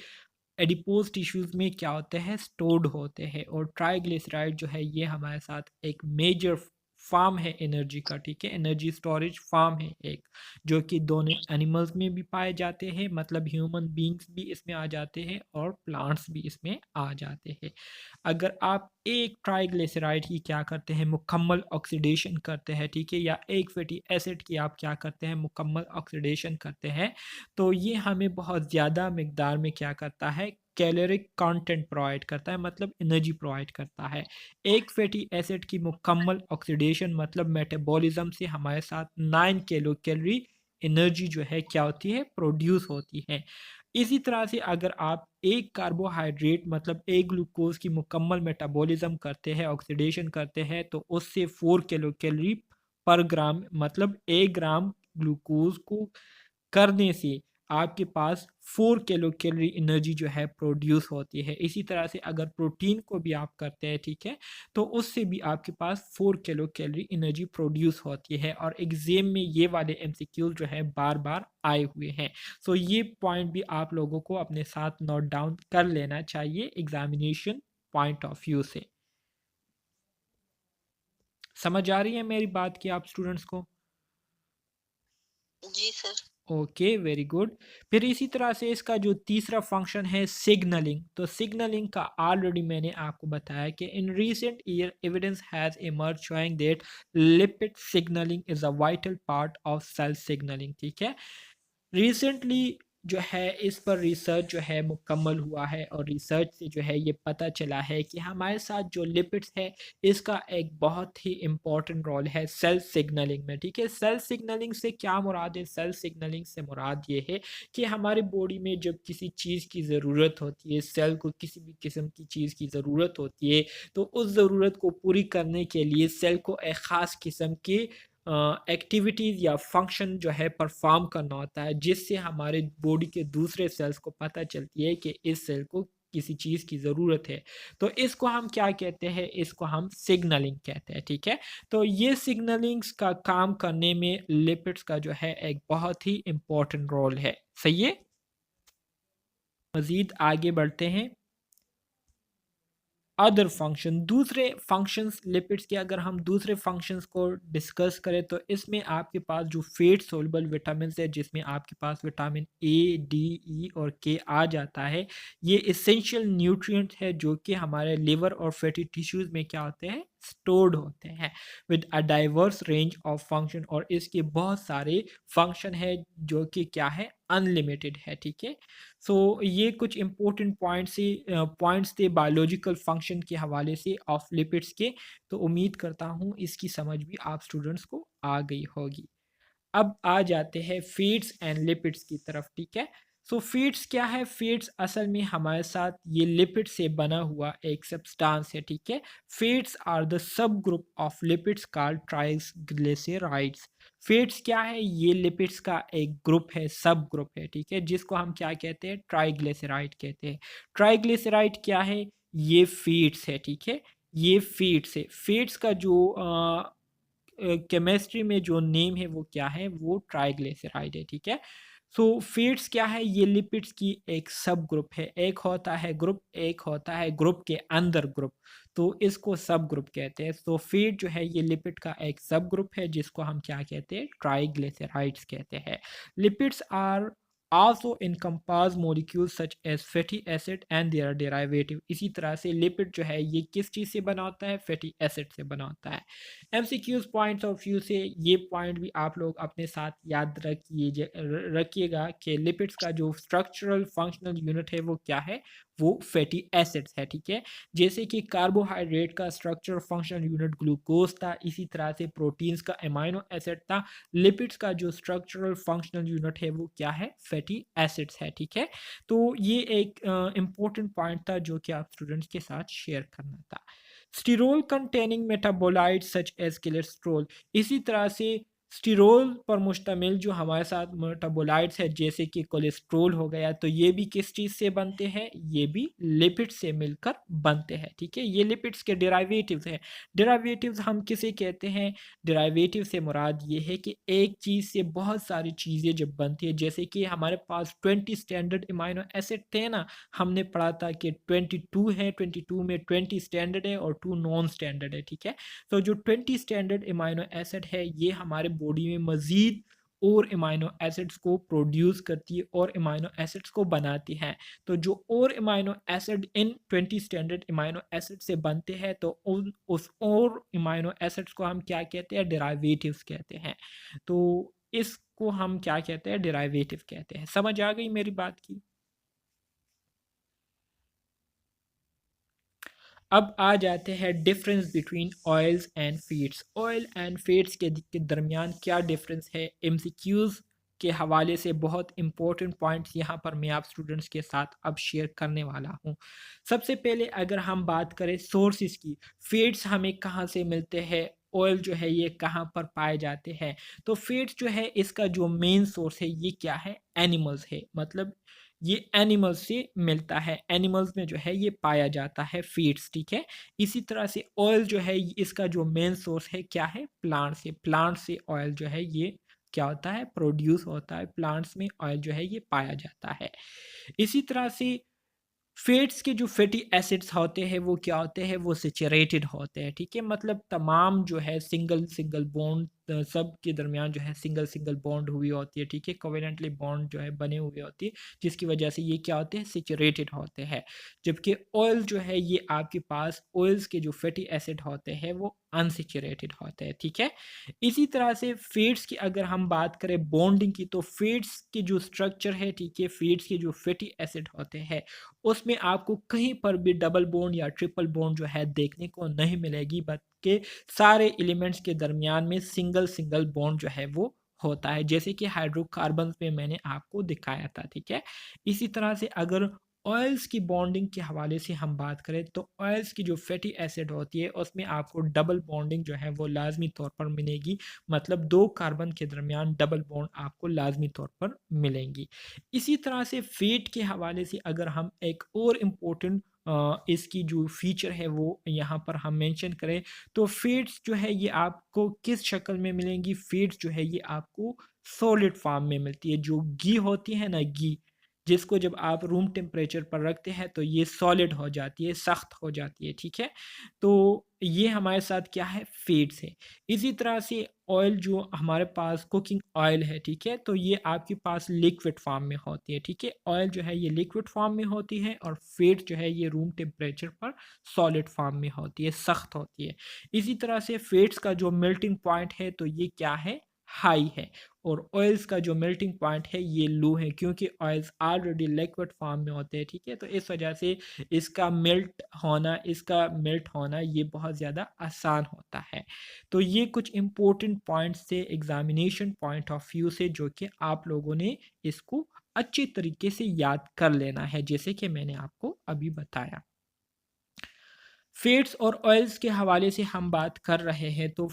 एडिपोज टिश्यूज में क्या होते हैं, स्टोर्ड होते हैं, और ट्राइग्लिसराइड जो है ये हमारे साथ एक मेजर फार्म है एनर्जी का। ठीक है, एनर्जी स्टोरेज फार्म है एक, जो कि दोनों एनिमल्स में भी पाए जाते हैं, मतलब ह्यूमन बींग्स भी इसमें आ जाते हैं और प्लांट्स भी इसमें आ जाते हैं। अगर आप एक ट्राइग्लिसराइड की क्या करते हैं, मुकम्मल ऑक्सीडेशन करते हैं, ठीक है, या एक फैटी एसिड की आप क्या करते हैं, मुकम्मल ऑक्सीडेशन करते हैं, तो ये हमें बहुत ज़्यादा मिकदार में क्या करता है, कैलोरिक कंटेंट प्रोवाइड करता है, मतलब एनर्जी प्रोवाइड करता है। एक फैटी एसिड की मुकम्मल ऑक्सीडेशन मतलब मेटाबॉलिज्म से हमारे साथ 9 किलो कैलोरी एनर्जी जो है क्या होती है, प्रोड्यूस होती है। इसी तरह से अगर आप एक कार्बोहाइड्रेट मतलब एक ग्लूकोज की मुकम्मल मेटाबॉलिज्म करते हैं, ऑक्सीडेशन करते हैं, तो उससे 4 किलो कैलोरी पर ग्राम, मतलब 1 ग्राम ग्लूकोज को करने से आपके पास 4 किलो कैलोरी एनर्जी जो है प्रोड्यूस होती है। इसी तरह से अगर प्रोटीन को भी आप करते हैं, ठीक है, तो उससे भी आपके पास 4 किलो कैलोरी एनर्जी प्रोड्यूस होती है, और एग्जाम में ये वाले एमसीक्यूज जो है बार बार आए हुए हैं। सो ये पॉइंट भी आप लोगों को अपने साथ नोट डाउन कर लेना चाहिए एग्जामिनेशन पॉइंट ऑफ व्यू से। समझ आ रही है मेरी बात की आप स्टूडेंट्स को? जी सर। Okay, very good. फिर इसी तरह से इसका जो तीसरा फंक्शन है सिग्नलिंग, तो सिग्नलिंग का ऑलरेडी मैंने आपको बताया कि in recent year evidence has emerge showing that lipid signalling is a vital part of cell signalling. ठीक है, रिसेंटली जो है इस पर रिसर्च जो है मुकम्मल हुआ है, और रिसर्च से जो है ये पता चला है कि हमारे साथ जो लिपिड्स है इसका एक बहुत ही इम्पॉर्टेंट रोल है सेल सिग्नलिंग में। ठीक है, सेल सिग्नलिंग से क्या मुराद है, सेल सिग्नलिंग से मुराद ये है कि हमारे बॉडी में जब किसी चीज़ की ज़रूरत होती है, सेल को किसी भी किस्म की चीज़ की ज़रूरत होती है, तो उस ज़रूरत को पूरी करने के लिए सेल को एक ख़ास किस्म की एक्टिविटीज़ या फंक्शन जो है परफॉर्म करना होता है, जिससे हमारे बॉडी के दूसरे सेल्स को पता चलती है कि इस सेल को किसी चीज़ की ज़रूरत है। तो इसको हम क्या कहते हैं, इसको हम सिग्नलिंग कहते हैं। ठीक है, तो ये सिग्नलिंग्स का काम करने में लिपिड्स का जो है एक बहुत ही इम्पोर्टेंट रोल है। सही है, मज़ीद आगे बढ़ते हैं। अदर फंक्शन, दूसरे फंक्शंस लिपिड्स के अगर हम दूसरे फंक्शंस को डिस्कस करें, तो इसमें आपके पास जो फेट सोलबल विटामिन है, जिसमें आपके पास विटामिन ए, डी, ई और के आ जाता है, ये इसेंशियल न्यूट्रिएंट है जो कि हमारे लिवर और फैटी टिश्यूज में क्या होते हैं, स्टोर्ड होते हैं with a diverse range of function, और इसके बहुत सारे फंक्शन है जो कि क्या है, अनलिमिटेड है। ठीक है, सो ये कुछ इंपॉर्टेंट पॉइंट्स थे बायोलॉजिकल फंक्शन के हवाले से ऑफ लिपिड्स के। तो उम्मीद करता हूँ इसकी समझ भी आप स्टूडेंट्स को आ गई होगी। अब आ जाते हैं फीड्स एंड लिपिड्स की तरफ। ठीक है, सो फीड्स क्या है, फीड्स असल में हमारे साथ ये लिपिड से बना हुआ एक सब्सटेंस है। ठीक है, fats are the sub group of lipids called triglycerides. Fats क्या है, ये लिपिड्स का एक ग्रुप है, सब ग्रुप है। ठीक है, जिसको हम क्या कहते हैं, ट्राइग्लिसराइड कहते हैं। ट्राइग्लिसराइड क्या है, ये फीड्स है। ठीक है, ये फीड्स है। फीड्स का जो केमिस्ट्री में जो नेम है वो क्या है, वो ट्राइग्लिसराइड है। ठीक है, सो फीड्स क्या है, ये लिपिड्स की एक सब ग्रुप है। एक होता है ग्रुप, एक होता है ग्रुप के अंदर ग्रुप, तो इसको सब ग्रुप कहते हैं। तो फीड जो है ये लिपिड का एक सब ग्रुप है, जिसको हम क्या कहते हैं, ट्राइग्लिसराइड्स कहते हैं। Lipids are also encompass molecules such as fatty acid and their derivative। इसी तरह से लिपिड जो है ये किस चीज़ से बना होता है, फैटी एसिड से बना होता है। एमसीक्यूज पॉइंट्स ऑफ व्यू से ये पॉइंट भी आप लोग अपने साथ याद रखिएगा कि लिपिड्स का जो स्ट्रक्चरल फंक्शनल यूनिट है वो क्या है, वो फैटी एसिड्स है। ठीक है, जैसे कि कार्बोहाइड्रेट का स्ट्रक्चर फंक्शनल यूनिट ग्लूकोज था, इसी तरह से प्रोटीन्स का एमाइनो एसिड था, लिपिड्स का जो स्ट्रक्चरल फंक्शनल यूनिट है वो क्या है, फैटी एसिड्स है। ठीक है, तो ये एक इम्पोर्टेंट पॉइंट था जो कि आप स्टूडेंट्स के साथ शेयर करना था। Sterol containing metabolite such as cholesterol, इसी तरह से स्टीरोल पर मुश्तमिल जो हमारे साथ मेटाबोलाइट्स है जैसे कि कोलेस्ट्रोल हो गया, तो ये भी किस चीज़ से बनते हैं, ये भी लिपिड्स से मिलकर बनते हैं। ठीक है, ये लिपिड्स के डेरिवेटिव्स हैं। डेरिवेटिव्स हम किसे कहते हैं, डेरिवेटिव से मुराद ये है कि एक चीज़ से बहुत सारी चीज़ें जब बनती है, जैसे कि हमारे पास 20 स्टैंडर्ड अमीनो एसिड थे ना, हमने पढ़ा था कि 22 है, 22 में 20 स्टैंडर्ड है और 2 नॉन स्टैंडर्ड है। ठीक है, तो जो 20 स्टैंडर्ड अमीनो एसिड है ये हमारे बॉडी में मज़ीद और अमीनो एसिड्स को प्रोड्यूस करती है और अमीनो एसिड्स को बनाती है। तो जो और amino acid in 20 standard amino acid से बनते हैं, तो उस और अमीनो एसिड्स को हम क्या कहते हैं, डेरिवेटिव्स कहते हैं। तो इसको हम क्या कहते हैं, डेरिवेटिव कहते हैं। समझ आ गई मेरी बात की? अब आ जाते हैं difference between oils and feeds. Oil and feeds के दरमियान क्या डिफरेंस है, एमसीक्यूज के हवाले से बहुत इंपॉर्टेंट पॉइंट्स यहाँ पर मैं आप स्टूडेंट्स के साथ अब शेयर करने वाला हूँ। सबसे पहले अगर हम बात करें सोर्सेज की, फीड्स हमें कहाँ से मिलते हैं, ऑयल जो है ये कहाँ पर पाए जाते हैं, तो फीड्स जो है इसका जो मेन सोर्स है ये क्या है, एनिमल्स है। मतलब ये एनिमल्स से मिलता है, एनिमल्स में जो है ये पाया जाता है फीड्स। ठीक है, इसी तरह से ऑयल जो है इसका जो मेन सोर्स है क्या है, प्लांट से। प्लांट से ऑयल जो है ये क्या होता है, प्रोड्यूस होता है, प्लांट्स में ऑयल जो है ये पाया जाता है। इसी तरह से फैट्स के जो फैटी एसिड्स होते हैं वो क्या होते हैं, वो सैचुरेटेड होते हैं। ठीक है, मतलब तमाम जो है सिंगल सिंगल बॉन्ड सब के दरमियान जो है सिंगल सिंगल बॉन्ड हुई होती है। ठीक है, कोवेलेंटली बॉन्ड जो है बने हुए होती है, जिसकी वजह से ये क्या होते हैं, सैचुरेटेड होते हैं। जबकि ऑयल जो है ये आपके पास ऑयल्स के जो फैटी एसिड होते हैं वो अनसैचुरेटेड होते हैं। ठीक है, इसी तरह से फैट्स की अगर हम बात करें बॉन्डिंग की, तो फैट्स के जो स्ट्रक्चर है, ठीक है, फैट्स के जो फैटी एसिड होते हैं उसमें आपको कहीं पर भी डबल बॉन्ड या ट्रिपल बॉन्ड जो है देखने को नहीं मिलेगी, बल्कि सारे एलिमेंट्स के दरमियान में सिंगल सिंगल बॉन्ड जो है वो होता है, जैसे कि हाइड्रोकार्बन में मैंने आपको दिखाया था। ठीक है, इसी तरह से अगर ऑयल्स की बॉन्डिंग के हवाले से हम बात करें, तो ऑयल्स की जो फैटी एसिड होती है उसमें आपको डबल बॉन्डिंग जो है वो लाजमी तौर पर मिलेगी। मतलब 2 कार्बन के दरमियान डबल बॉन्ड आपको लाजमी तौर पर मिलेंगी। इसी तरह से फैट के हवाले से अगर हम एक और इम्पोर्टेंट इसकी जो फीचर है वो यहाँ पर हम मेंशन करें, तो फैट्स जो है ये आपको किस शक्ल में मिलेंगी, फैट्स जो है ये आपको सॉलिड फॉर्म में मिलती है। जो घी होती है ना, घी जिसको जब आप रूम टेम्परेचर पर रखते हैं तो ये सॉलिड हो जाती है, सख्त हो जाती है। ठीक है, तो ये हमारे साथ क्या है, फैट्स है। इसी तरह से ऑयल जो हमारे पास कुकिंग ऑयल है, ठीक है, तो ये आपके पास लिक्विड फॉर्म में होती है। ठीक है, ऑयल जो है ये लिक्विड फॉर्म में होती है और फैट जो है ये रूम टेम्परेचर पर सॉलिड फॉर्म में होती है, सख्त होती है। इसी तरह से फैट्स का जो मेल्टिंग पॉइंट है तो ये क्या है, हाई है, और ऑयल्स का जो मेल्टिंग पॉइंट है ये लो है, क्योंकि ऑयल्स ऑलरेडी लिक्विड फॉर्म में होते हैं। ठीक है, तो इस वजह से इसका मेल्ट होना ये बहुत ज़्यादा आसान होता है। तो ये कुछ इम्पोर्टेंट पॉइंट्स थे एग्जामिनेशन पॉइंट ऑफ व्यू से, जो कि आप लोगों ने इसको अच्छी तरीके से याद कर लेना है, जैसे कि मैंने आपको अभी बताया। फैट्स और ऑयल्स के हवाले से हम बात कर रहे हैं, तो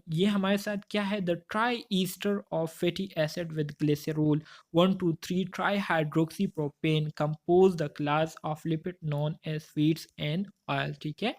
ये हमारे साथ क्या है, the tri ester of fatty acid with glycerol 1 to 3 tri hydroxy propane compose the class of lipid known as fats and oil. ठीक है,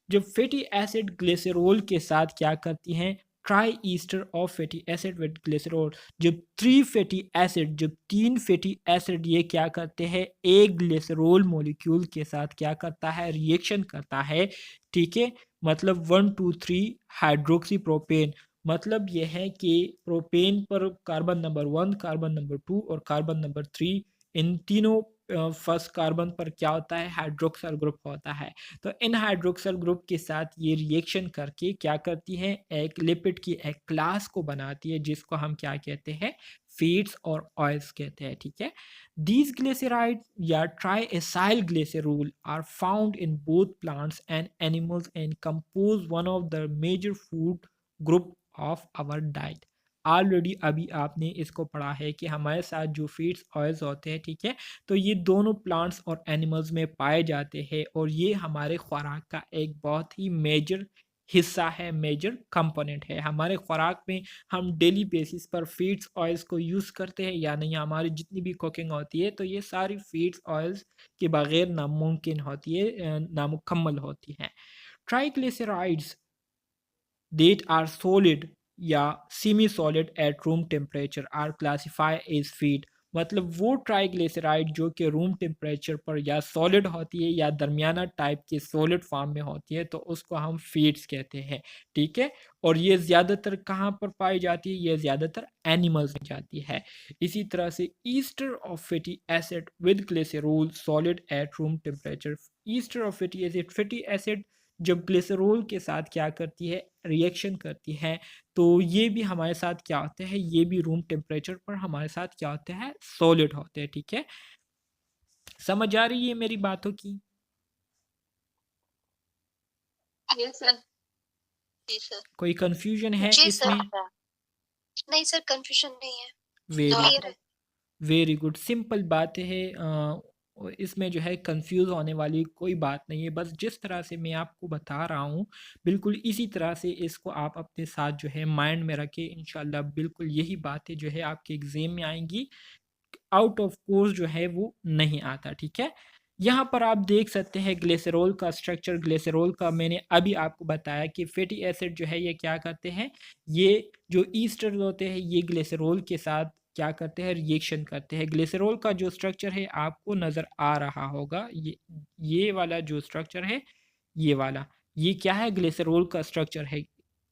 जब फैटी एसिड ग्लिसरॉल के साथ क्या करती हैं, try ester of fatty acid with glycerol, जब तीन फैटी एसिड ये क्या करते हैं, एक ग्लिसरॉल मॉलिक्यूल के साथ क्या करता है, रिएक्शन करता है। ठीक है, मतलब 1 to 3 हाइड्रोक्सी प्रोपेन मतलब ये है कि प्रोपेन पर कार्बन नंबर 1, कार्बन नंबर 2 और कार्बन नंबर 3, इन तीनों फर्स्ट कार्बन पर क्या होता है, हाइड्रोक्सल ग्रुप होता है। तो इन हाइड्रोक्सल ग्रुप के साथ ये रिएक्शन करके क्या करती है, एक लिपिड की एक क्लास को बनाती है जिसको हम क्या कहते हैं, फीड्स और ऑयल्स कहते हैं, ठीक है। These glyceride या triacyl glycerol are found in both plants and animals and compose one of the major food group of our diet. Already अभी आपने इसको पढ़ा है कि हमारे साथ जो फीड्स ऑयल्स होते हैं, ठीक है, तो ये दोनों प्लांट्स और एनिमल्स में पाए जाते हैं और ये हमारे खुराक का एक बहुत ही मेजर हिस्सा है, मेजर कंपोनेंट है। हमारे खुराक में हम डेली बेसिस पर फीड्स ऑयल्स को यूज़ करते हैं या नहीं, हमारी जितनी भी कुकिंग होती है तो ये सारी फीड्स ऑयल्स के बगैर नामुमकिन होती है, नामुकम्मल होती हैं। ट्राइग्लिसराइड्स that are solid या semi solid at room temperature are classify as fat. मतलब वो ट्राइग्लिसराइड जो कि रूम टेम्परेचर पर या सॉलिड होती है या दरमियाना टाइप के सॉलिड फॉर्म में होती है तो उसको हम फीड्स कहते हैं, ठीक है। और ये ज़्यादातर कहाँ पर पाई जाती है, ये ज़्यादातर एनिमल्स में जाती है। इसी तरह से Easter of fatty acid with glycerol solid at room temperature. Easter of fatty acid जब ग्लिसरॉल के साथ क्या करती है, रिएक्शन करती है, तो ये भी हमारे साथ क्या होते हैं, ये भी रूम टेम्परेचर पर हमारे साथ क्या होते हैं, सॉलिड होते हैं, ठीक है। समझ आ रही है मेरी बातों की? Yes sir. जी सर। कोई कंफ्यूजन है जी सर। इसमें? नहीं सर, कंफ्यूजन नहीं है, वेरी क्लियर है। वेरी गुड, सिंपल बात है। इसमें जो है कंफ्यूज होने वाली कोई बात नहीं है, बस जिस तरह से मैं आपको बता रहा हूँ बिल्कुल इसी तरह से इसको आप अपने साथ जो है माइंड में रखें। इंशाल्लाह बिल्कुल यही बातें जो है आपके एग्जाम में आएंगी, आउट ऑफ कोर्स जो है वो नहीं आता, ठीक है। यहाँ पर आप देख सकते हैं ग्लिसरॉल का स्ट्रक्चर। ग्लिसरॉल का मैंने अभी आपको बताया कि फैटी एसिड जो है ये क्या करते हैं, ये जो ईस्टर होते हैं ये ग्लिसरॉल के साथ क्या करते हैं, रिएक्शन करते हैं। ग्लिसरॉल का जो स्ट्रक्चर है आपको नज़र आ रहा होगा, ये वाला जो स्ट्रक्चर है, ये वाला, ये क्या है, ग्लिसरॉल का स्ट्रक्चर है,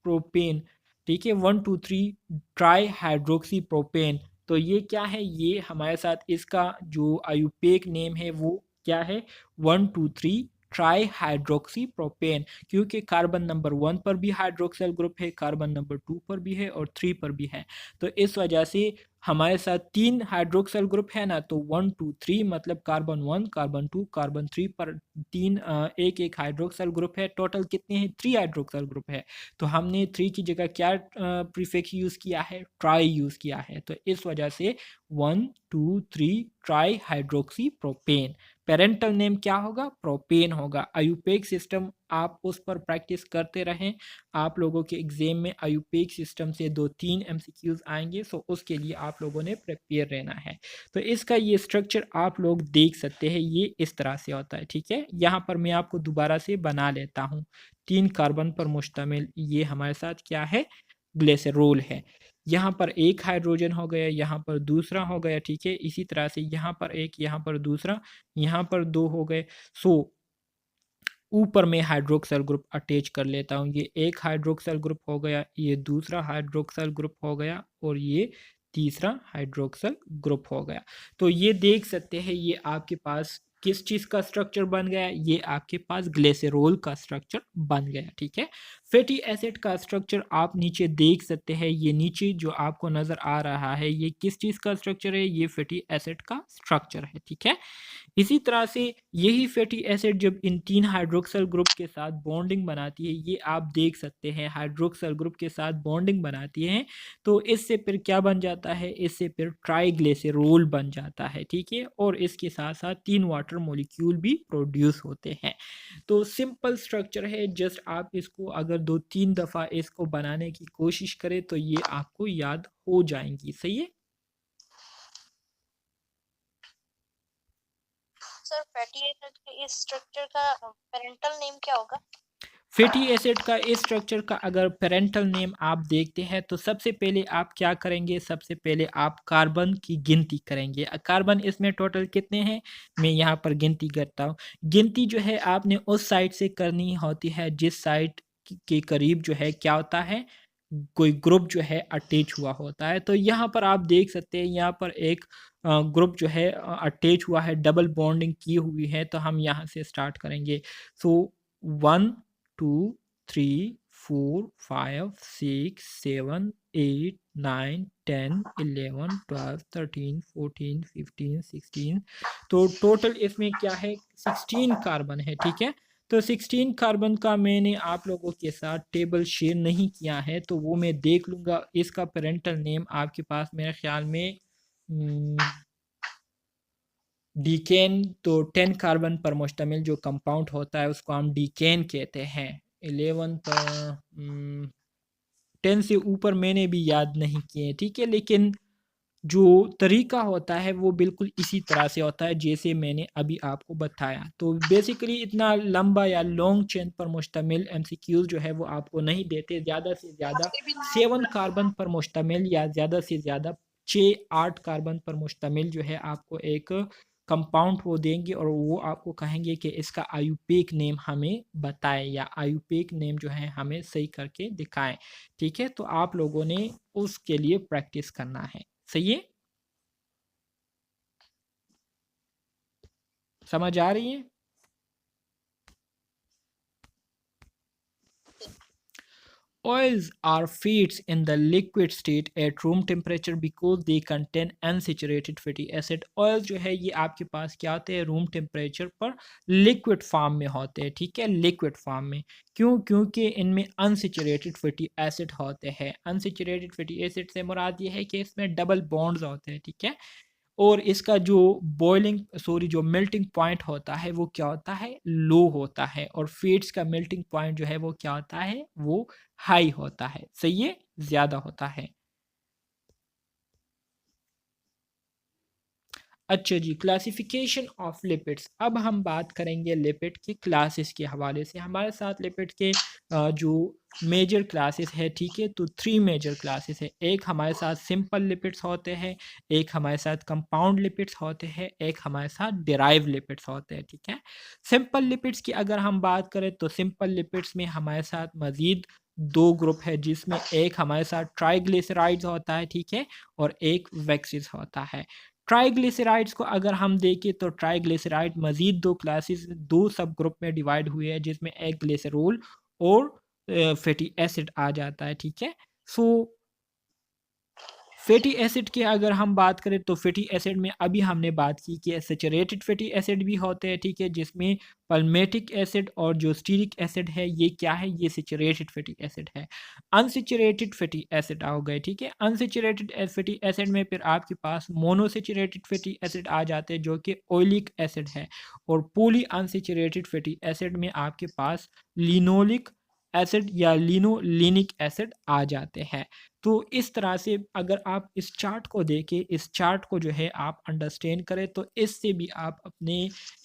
प्रोपेन, ठीक है, 1 2 3 ट्राई हाइड्रोक्सी प्रोपेन। तो ये क्या है, ये हमारे साथ इसका जो आयुपेक नेम है वो क्या है, 1 2 3 ट्राई हाइड्रोक्सी प्रोपेन, क्योंकि कार्बन नंबर 1 पर भी हाइड्रोक्सल ग्रुप है, कार्बन नंबर 2 पर भी है और 3 पर भी है। तो इस वजह से हमारे साथ 3 हाइड्रोक्सल ग्रुप है ना, तो 1 2 3 मतलब कार्बन 1, कार्बन 2, कार्बन 3 पर 3 एक एक हाइड्रोक्सल ग्रुप है। टोटल कितने हैं, 3 हाइड्रोक्सल ग्रुप है। तो हमने 3 की जगह क्या प्रीफिक्स यूज़ किया है, ट्राई यूज़ किया है। तो इस वजह से 1 2 3 tri hydroxy propane. Parental name क्या होगा, प्रोपेन होगा। आयुपेक सिस्टम आप उस पर प्रैक्टिस करते रहें, आप लोगों के एग्जाम में आयुपेक सिस्टम से 2 3 एमसीक्यूज आएंगे, सो उसके लिए आप लोगों ने प्रिपेयर रहना है। तो इसका ये स्ट्रक्चर आप लोग देख सकते हैं, ये इस तरह से होता है, ठीक है। यहाँ पर मैं आपको दोबारा से बना लेता हूँ। 3 कार्बन पर मुश्तमिल ये हमारे साथ क्या है, ग्लिसरॉल है। यहाँ पर एक हाइड्रोजन हो गया, यहाँ पर दूसरा हो गया, ठीक है। इसी तरह से यहाँ पर एक, यहाँ पर दूसरा, यहाँ पर 2 हो गए। सो ऊपर में हाइड्रोक्सल ग्रुप अटैच कर लेता हूँ। ये एक हाइड्रोक्सल ग्रुप हो गया, ये दूसरा हाइड्रोक्सल ग्रुप हो गया और ये तीसरा हाइड्रोक्सल ग्रुप हो गया। तो ये देख सकते हैं ये आपके पास किस चीज़ का स्ट्रक्चर बन गया, ये आपके पास ग्लिसरॉल का स्ट्रक्चर बन गया, ठीक है। फैटी एसिड का स्ट्रक्चर आप नीचे देख सकते हैं, ये नीचे जो आपको नज़र आ रहा है ये किस चीज़ का स्ट्रक्चर है, ये फैटी एसिड का स्ट्रक्चर है, ठीक है। इसी तरह से यही फैटी एसिड जब इन 3 हाइड्रोक्सल ग्रुप के साथ बॉन्डिंग बनाती है, ये आप देख सकते हैं हाइड्रोक्सल ग्रुप के साथ बॉन्डिंग बनाती है, तो इससे फिर क्या बन जाता है, इससे फिर ट्राइग्लिसरॉल बन जाता है, ठीक है। और इसके साथ साथ 3 वाटर मॉलिक्यूल भी प्रोड्यूस होते हैं। तो सिंपल स्ट्रक्चर है, जस्ट आप इसको अगर 2 3 दफ़ा इसको बनाने की कोशिश करें तो ये आपको याद हो जाएंगी, सही है। सर फैटी एसिड के इस स्ट्रक्चर का पेरेंटल नेम क्या होगा? फैटी एसिड का इस स्ट्रक्चर का अगर पेरेंटल नेम आप देखते हैं तो सबसे पहले आप क्या करेंगे, सबसे पहले आप कार्बन की गिनती करेंगे। कार्बन इसमें टोटल कितने हैं, मैं यहाँ पर गिनती करता हूँ। गिनती जो है आपने उस साइड से करनी होती है जिस साइड के करीब जो है क्या होता है, कोई ग्रुप जो है अटैच हुआ होता है। तो यहाँ पर आप देख सकते हैं, यहाँ पर एक ग्रुप जो है अटैच हुआ है, डबल बॉन्डिंग की हुई है। तो हम यहाँ से स्टार्ट करेंगे। सो 1 2 3 4 5 6 7 8 9 10 11 12 13 14 15 16। तो टोटल इसमें क्या है, 16 कार्बन है, ठीक है। तो 16 कार्बन का मैंने आप लोगों के साथ टेबल शेयर नहीं किया है, तो वो मैं देख लूँगा। इसका पेरेंटल नेम आपके पास मेरे ख्याल में डीकेन, तो 10 कार्बन पर मुश्तमिल जो कंपाउंड होता है उसको हम डीकेन कहते हैं। 11 पर 10 से ऊपर मैंने भी याद नहीं किए, ठीक है। लेकिन जो तरीका होता है वो बिल्कुल इसी तरह से होता है जैसे मैंने अभी आपको बताया। तो बेसिकली इतना लंबा या लॉन्ग चेन पर मुश्तमिल एमसीक्यूज जो है वो आपको नहीं देते। ज़्यादा से ज़्यादा 7 कार्बन पर मुश्तमिल या ज़्यादा से ज़्यादा 6-8 कार्बन पर मुश्तमिल जो है आपको एक कंपाउंड वो देंगे, और वो आपको कहेंगे कि इसका आयुपेक नेम हमें बताएं या आयुपेक नेम जो है हमें सही करके दिखाएं, ठीक है। तो आप लोगों ने उसके लिए प्रैक्टिस करना है, सही है। समझ आ रही है। Oils are feeds in the liquid state at room temperature because they contain unsaturated fatty acid। Oil जो है ये आपके पास क्या होते हैं, रूम टेम्परेचर पर लिक्विड फॉर्म में होते हैं, ठीक है, लिक्विड फॉर्म में। क्यों? क्योंकि इनमें अनसेचुरेटेड फैटी एसिड होते हैं। अनसेचुरेटेड फैटी एसिड से मुराद ये है कि इसमें डबल बॉन्ड्स होते हैं, ठीक है। और इसका जो जो मेल्टिंग पॉइंट होता है वो क्या होता है, लो होता है। और फीड्स का मेल्टिंग पॉइंट जो है वो क्या होता है, वो हाई होता है, सही है, ज़्यादा होता है। अच्छा जी, क्लासिफिकेशन ऑफ लिपिड्स। अब हम बात करेंगे लिपिड की क्लासेस के हवाले से। हमारे साथ लिपिड के जो मेजर क्लासेस है, ठीक है। तो 3 मेजर क्लासेस है। एक हमारे साथ सिंपल लिपिड्स होते हैं, एक हमारे साथ कंपाउंड लिपिड्स होते हैं, एक हमारे साथ डिराइव लिपिड्स होते हैं, ठीक है। सिंपल लिपिड्स की अगर हम बात करें तो सिंपल लिपिड्स में हमारे साथ मज़ीद 2 ग्रुप है, जिसमें एक हमारे साथ ट्राइग्लिसराइड्स होता है, ठीक है, और एक वैक्सेस होता है। ट्राइग्लिसराइड्स को अगर हम देखें तो ट्राइग्लिसराइड मजीद 2 क्लासेस, 2 सब ग्रुप में डिवाइड हुए हैं, जिसमें एक ग्लिसरॉल और फैटी एसिड आ जाता है, ठीक है। सो फैटी एसिड की अगर हम बात करें तो फैटी एसिड में अभी हमने बात की कि सैचुरेटेड फैटी एसिड भी होते हैं, ठीक है, जिसमें पल्मेटिक एसिड और जो स्टीरिक एसिड है ये क्या है, ये सैचुरेटेड फैटी एसिड है। अनसैचुरेटेड फैटी एसिड आ गए, ठीक है। अनसैचुरेटेड फैटी एसिड में फिर आपके पास मोनोसैचुरेटेड फैटी एसिड आ जाते हैं जो कि ऑयलिक एसिड है। और पॉली अनसैचुरेटेड फैटी एसिड में आपके पास लिनोलिक एसिड या लिनोलिनिक एसिड आ जाते हैं। तो इस तरह से अगर आप इस चार्ट को देखें, इस चार्ट को जो है आप अंडरस्टैंड करें, तो इससे भी आप अपने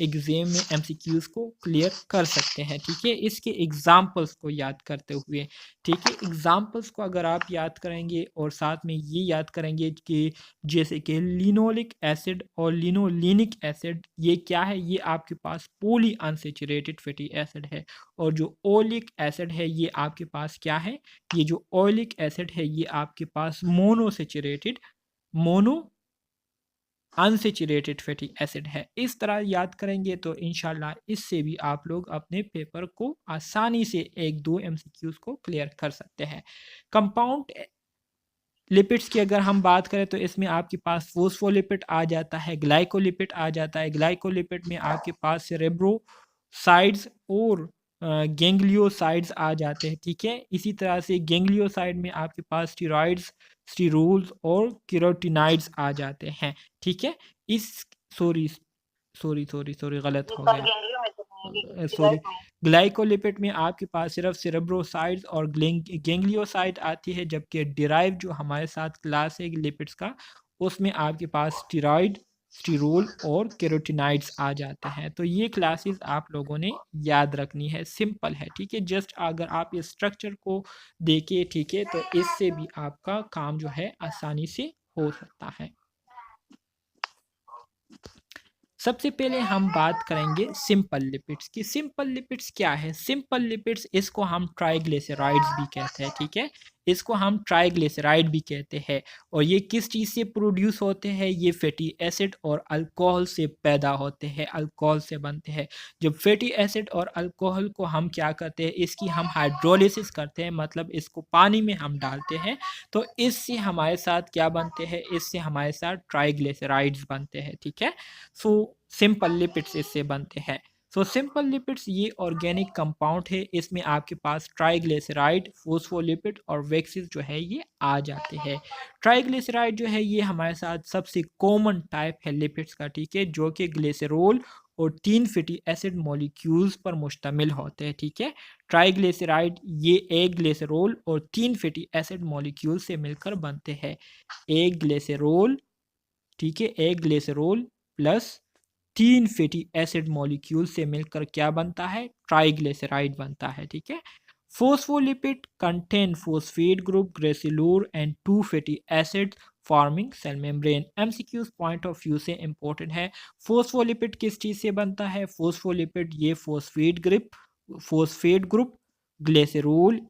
एग्ज़ाम में एमसीक्यूज़ को क्लियर कर सकते हैं, ठीक है। इसके एग्ज़ाम्पल्स को याद करते हुए, ठीक है, एग्ज़ाम्पल्स को अगर आप याद करेंगे और साथ में ये याद करेंगे कि जैसे कि लिनोलिक एसिड और लिनोलिनिक एसिड ये क्या है, ये आपके पास पॉली अनसैचुरेटेड फैटी एसिड है। और जो ओलिक एसिड है ये आपके पास क्या है, ये जो ऑयलिक एसिड है ये आपके पास मोनो अनसेचुरेटेड फैटी एसिड है। इस तरह याद करेंगे तो इंशाल्लाह इससे भी आप लोग अपने पेपर को आसानी से 1-2 एमसीक्यूज को क्लियर कर सकते हैं। कंपाउंड लिपिड्स की अगर हम बात करें तो इसमें आपके पास फोस्फोलिपिड आ जाता है, ग्लाइकोलिपिड आ जाता है। ग्लाइकोलिपिड में आपके पास सेरेब्रोसाइड्स और गैंग्लियोसाइड्स आ जाते हैं, ठीक है। इसी तरह से गैंग्लियोसाइड में आपके पास स्टीरॉइड्स, स्टीरोल्स और केरोटिनाइड्स आ जाते हैं, ठीक है। इस सॉरी सॉरी सॉरी सॉरी गलत हो गया, सॉरी। ग्लाइकोलिपिड में आपके पास सिर्फ सेरेब्रोसाइड्स और गैंग्लियोसाइड आती है, जबकि डिराइव जो हमारे साथ क्लास है लिपिड्स का, उसमें आपके पास स्टीरॉइड, स्टीरोल और केरोटिनाइड्स आ जाते हैं। तो ये क्लासेस आप लोगों ने याद रखनी है, सिंपल है, ठीक है। जस्ट अगर आप इस स्ट्रक्चर को देखिए, ठीक है, तो इससे भी आपका काम जो है आसानी से हो सकता है। सबसे पहले हम बात करेंगे सिंपल लिपिड्स की। सिंपल लिपिड्स क्या है? सिंपल लिपिड्स इसको हम ट्राइग्लिसराइड्स भी कहते हैं, ठीक है। इसको हम ट्राइग्लिसराइड भी कहते हैं। और ये किस चीज़ से प्रोड्यूस होते हैं? ये फैटी एसिड और अल्कोहल से पैदा होते हैं, अल्कोहल से बनते हैं। जब फैटी एसिड और अल्कोहल को हम क्या करते हैं, इसकी हम हाइड्रोलिसिस करते हैं, मतलब इसको पानी में हम डालते हैं, तो इससे हमारे साथ क्या बनते हैं? इससे हमारे साथ ट्राइग्लिसराइड्स बनते हैं, ठीक है। सो सिंपल लिपिड्स इससे बनते हैं। सो सिंपल लिपिड्स ये ऑर्गेनिक कंपाउंड है, इसमें आपके पास ट्राइग्लिसराइड, फोस्फोलिपिड और वेक्सिस जो है ये आ जाते हैं। ट्राइग्लिसराइड जो है ये हमारे साथ सबसे कॉमन टाइप है लिपिड्स का, ठीक है, जो कि ग्लिसरॉल और 3 फैटी एसिड मॉलिक्यूल्स पर मुश्तमिल होते हैं, ठीक है। ट्राइग्लिसराइड ये एक ग्लिसरॉल और 3 फैटी एसिड मॉलिक्यूल से मिलकर बनते हैं। एक ग्लिसरॉल, ठीक है, एक glycerol plus 3 fatty acid molecule से मिलकर क्या बनता है? ट्राइग्लिसराइड बनता है, ठीक है। Phospholipid contain phosphate group, glycerol and 2 fatty acid forming cell membrane. MCQs point of view से इंपॉर्टेंट है। फोस्फोलिपिड किस चीज से बनता है? फोस्फोलिपिड ये फोस्फेट ग्रुप, ग्लिसरॉल,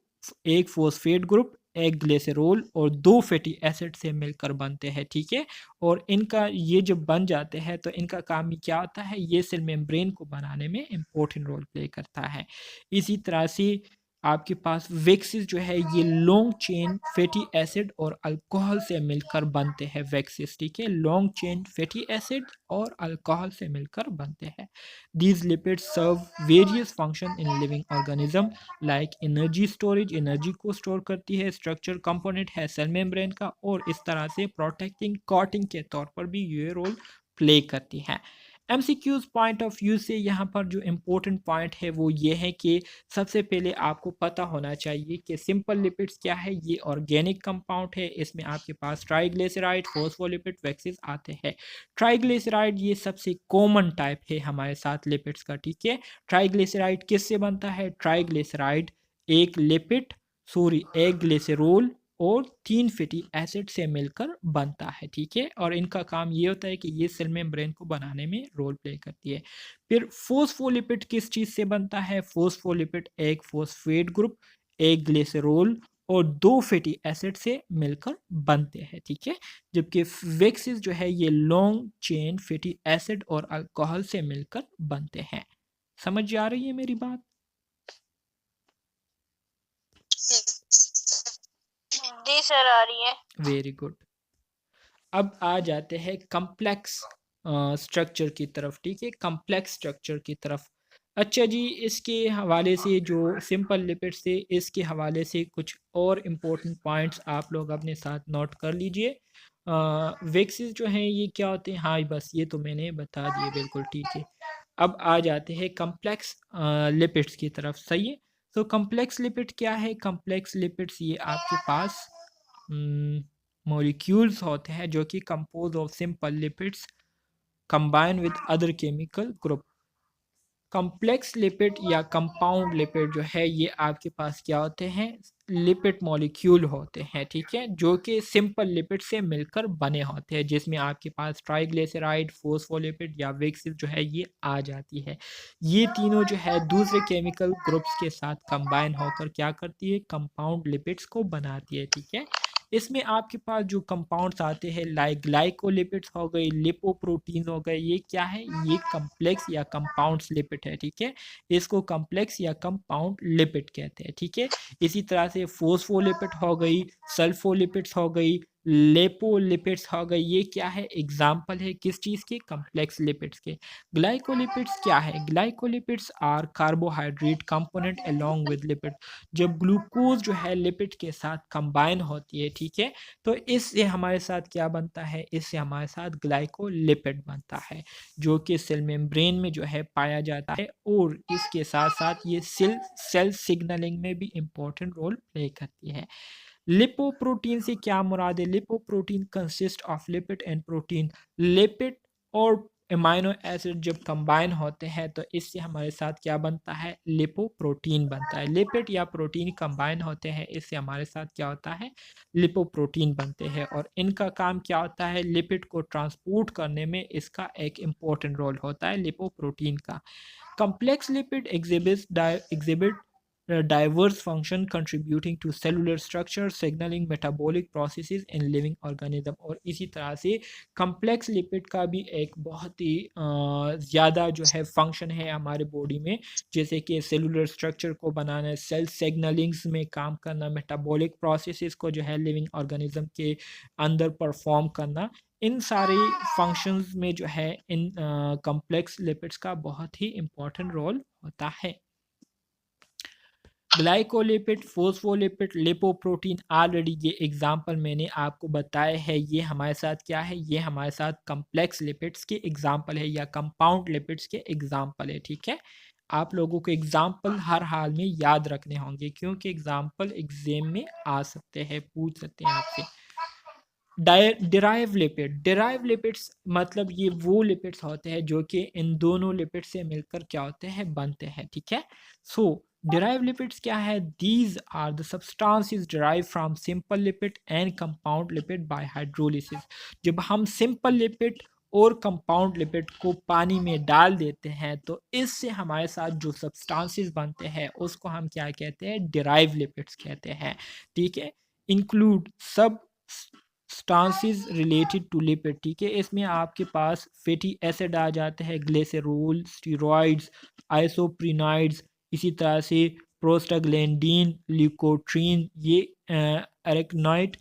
एक फोस्फेट ग्रुप, एक ग्लिसरॉल और 2 फैटी एसिड से मिलकर बनते हैं, ठीक है। और इनका ये जब बन जाते हैं तो इनका काम क्या होता है? ये सेल मेम्ब्रेन को बनाने में इम्पोर्टेंट रोल प्ले करता है। इसी तरह से आपके पास वेक्सिस जो है ये लॉन्ग चेन फैटी एसिड और अल्कोहल से मिलकर बनते हैं वेक्सिस, ठीक है। लॉन्ग चेन फैटी एसिड और अल्कोहल से मिलकर बनते हैं। These lipids serve various function in living organism like energy storage, energy को स्टोर करती है, स्ट्रक्चर कंपोनेंट है सेल मेम्ब्रेन का, और इस तरह से प्रोटेक्टिंग कोटिंग के तौर पर भी ये रोल प्ले करती है। एमसीक्यूज पॉइंट ऑफ व्यू से यहाँ पर जो इम्पोर्टेंट पॉइंट है वो ये है कि सबसे पहले आपको पता होना चाहिए कि सिंपल लिपिड्स क्या है। ये ऑर्गेनिक कंपाउंड है, इसमें आपके पास ट्राइग्लिसराइड, फोस्फोलिपिड, वेक्सिस आते हैं। ट्राइग्लिसराइड ये सबसे कॉमन टाइप है हमारे साथ लिपिड्स का, ठीक है। ट्राइग्लिसराइड किससे बनता है? ट्राइग्लिसराइड एक लिपिड, सॉरी एक ग्लिसरॉल और 3 फैटी एसिड से मिलकर बनता है, ठीक है। और इनका काम ये होता है कि ये सेल मेम्ब्रेन को बनाने में रोल प्ले करती है। फिर फोस्फोलिपिड किस चीज़ से बनता है? फोस्फोलिपिड एक फोस्फेट ग्रुप, एक ग्लिसरॉल और 2 फैटी एसिड से मिलकर बनते हैं, ठीक है। जबकि वेक्सिस जो है ये लॉन्ग चेन फैटी एसिड और अल्कोहल से मिलकर बनते हैं। समझ आ रही है मेरी बात? जी सर, आ रही है। Very good. अब आ जाते हैं कम्प्लेक्स स्ट्रक्चर की तरफ, ठीक है, कम्प्लेक्स स्ट्रक्चर की तरफ। अच्छा जी, इसके हवाले से जो सिंपल लिपिड्स थे इसके हवाले से कुछ और इम्पोर्टेंट पॉइंट्स आप लोग अपने साथ नोट कर लीजिए। वेक्सिस जो हैं ये क्या होते हैं? हाँ बस ये तो मैंने बता दिए, बिल्कुल ठीक है। अब आ जाते हैं कम्प्लेक्स लिपिड्स की तरफ, सही है। तो कम्प्लेक्स लिपिड क्या है? कम्प्लेक्स लिपिड्स ये आपके पास मॉलिक्यूल्स होते हैं जो कि compose of simple lipids combine with other chemical group. Complex lipid या कंपाउंड लिपिड जो है ये आपके पास क्या होते हैं? लिपिड मॉलिक्यूल होते हैं, ठीक है, जो कि सिंपल लिपिड से मिलकर बने होते हैं, जिसमें आपके पास ट्राइग्लिसराइड, फोस्फोलिपिड या वेक्सिस जो है ये आ जाती है। ये तीनों जो है दूसरे केमिकल ग्रुप्स के साथ कंबाइन होकर क्या करती है? कंपाउंड लिपिड्स को बनाती है, ठीक है। इसमें आपके पास जो कंपाउंड्स आते हैं लाइक ग्लाइकोलिपिड्स हो गई, लिपोप्रोटीन हो गए, ये क्या है? ये कम्प्लेक्स या कंपाउंड्स लिपिड है, ठीक है। इसको कम्प्लेक्स या कंपाउंड लिपिड कहते हैं, ठीक है। इसी तरह से फोस्फोलिपिड हो गई, सल्फोलिपिड्स हो गई, लेपोलिपिड्स हो गई, ये क्या है? एग्जाम्पल है किस चीज़ के? कम्प्लेक्स लिपिड्स के। ग्लाइकोलिपिड्स क्या है? Glycolipids are carbohydrate component along with lipid. जब ग्लूकोज जो है लिपिड के साथ कंबाइन होती है, ठीक है, तो इससे हमारे साथ क्या बनता है? इससे हमारे साथ ग्लाइकोलिपिड बनता है, जो कि सेल मेम्ब्रेन में जो है पाया जाता है, और इसके साथ साथ ये सेल सिग्नलिंग में भी इम्पोर्टेंट रोल प्ले करती है। लिपोप्रोटीन से क्या मुराद है? Lipoprotein consist of lipid and protein. Lipid और अमाइनो एसिड जब कंबाइन होते हैं तो इससे हमारे साथ क्या बनता है? लिपोप्रोटीन बनता है। लिपिड या प्रोटीन कंबाइन होते हैं, इससे हमारे साथ क्या होता है? लिपोप्रोटीन बनते हैं, और इनका काम क्या होता है? लिपिड को ट्रांसपोर्ट करने में इसका एक इम्पोर्टेंट रोल होता है लिपोप्रोटीन का। Complex lipid exhibit diverse function contributing to cellular structure, signaling metabolic processes in living organism। और इसी तरह से complex lipid का भी एक बहुत ही ज़्यादा जो है फंक्शन है हमारे बॉडी में, जैसे कि सेलुलर स्ट्रक्चर को बनाना, सेल सिग्नलिंग्स में काम करना, मेटाबॉलिक प्रोसेसेस को जो है लिविंग ऑर्गेनिज्म के अंदर परफॉर्म करना। इन सारे फंक्शंस में जो है इन कॉम्प्लेक्स लिपिड्स का बहुत ही इम्पोर्टेंट रोल होता है। ग्लाइकोलिपिड, फोस्फोलिपिड, लिपोप्रोटीन, ऑलरेडी ये एग्जांपल मैंने आपको बताए हैं। ये हमारे साथ क्या है, ये हमारे साथ कॉम्प्लेक्स लिपिड्स के एग्जांपल है या कंपाउंड लिपिड्स के एग्जांपल है। ठीक है, आप लोगों को एग्जांपल हर हाल में याद रखने होंगे, क्योंकि एग्जांपल एग्जाम में आ सकते हैं, पूछ सकते हैं आपसे। डिराइव लिपिड, डिराइव लिपिड्स मतलब ये वो लिपिड्स होते हैं जो कि इन दोनों लिपिड से मिलकर क्या होते हैं, बनते हैं। ठीक है, सो डिराइव लिपिड्स क्या है, these are the substances derive from simple lipid and compound lipid by hydrolysis. जब हम सिंपल लिपिड और कंपाउंड लिपिड को पानी में डाल देते हैं तो इससे हमारे साथ जो सब्सटेंसेस बनते हैं उसको हम क्या कहते हैं, डिराइव लिपिड्स कहते हैं। ठीक है, इंक्लूड सब स्टांसिस रिलेटेड टू लिपिड। ठीक है, इसमें आपके पास फैटी एसिड आ जाते हैं, ग्लिसरॉल, स्टेरॉइड्स, आइसोप्रिनाइड्स, इसी तरह से प्रोस्टाग्लैंडीन, ल्यूकोट्रीन, ये एरिकनॉइड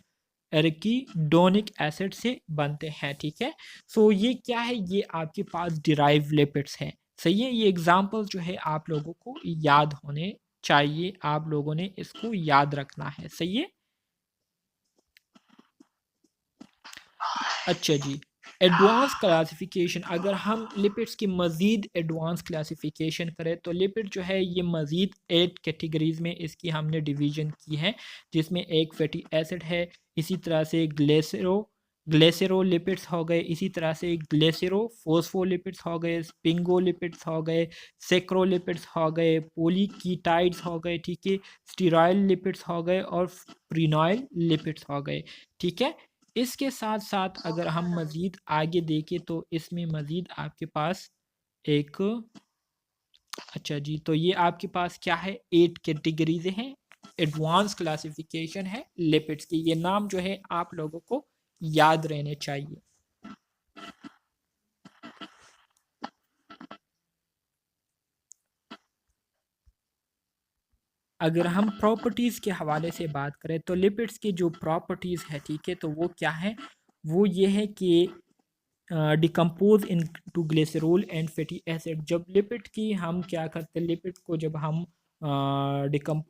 एरिकीडोनिक एसिड से बनते हैं। ठीक है, सो ये क्या है, ये आपके पास डिराइव लिपिड्स हैं। सही है, ये एग्जाम्पल जो है आप लोगों को याद होने चाहिए, आप लोगों ने इसको याद रखना है। सही है, अच्छा जी। एडवांस क्लासिफिकेशन, अगर हम लिपिड्स की मज़ीद एडवांस क्लासिफिकेशन करें तो लिपिड जो है ये मज़ीद 8 कैटेगरीज़ में इसकी हमने डिवीज़न की है, जिसमें एक फैटी एसिड है, इसी तरह से ग्लेसेरोलिपिड्स हो गए, इसी तरह से ग्लेसेरोफॉस्फोलिपिड्स हो गए, स्पिंगोलिपिड्स हो गए, सेक्रोलिपिड्स हो गए, पॉलीकीटाइड्स हो गए। ठीक है, स्टीराइल लिपिड्स हो गए और प्रीनॉइल लिपिड्स हो गए। ठीक है, इसके साथ साथ अगर हम मज़ीद आगे देखें तो इसमें मज़ीद आपके पास एक, अच्छा जी, तो ये आपके पास क्या है, 8 कैटेगरीज हैं, एडवांस क्लासिफिकेशन है लिपिड्स की। ये नाम जो है आप लोगों को याद रहने चाहिए। अगर हम प्रॉपर्टीज़ के हवाले से बात करें तो लिपिड्स की जो प्रॉपर्टीज़ है, ठीक है, तो वो क्या है, वो ये है कि decompose into glycerol and fatty acid. जब लिपिड की हम क्या करते हैं, लिपिड को जब हम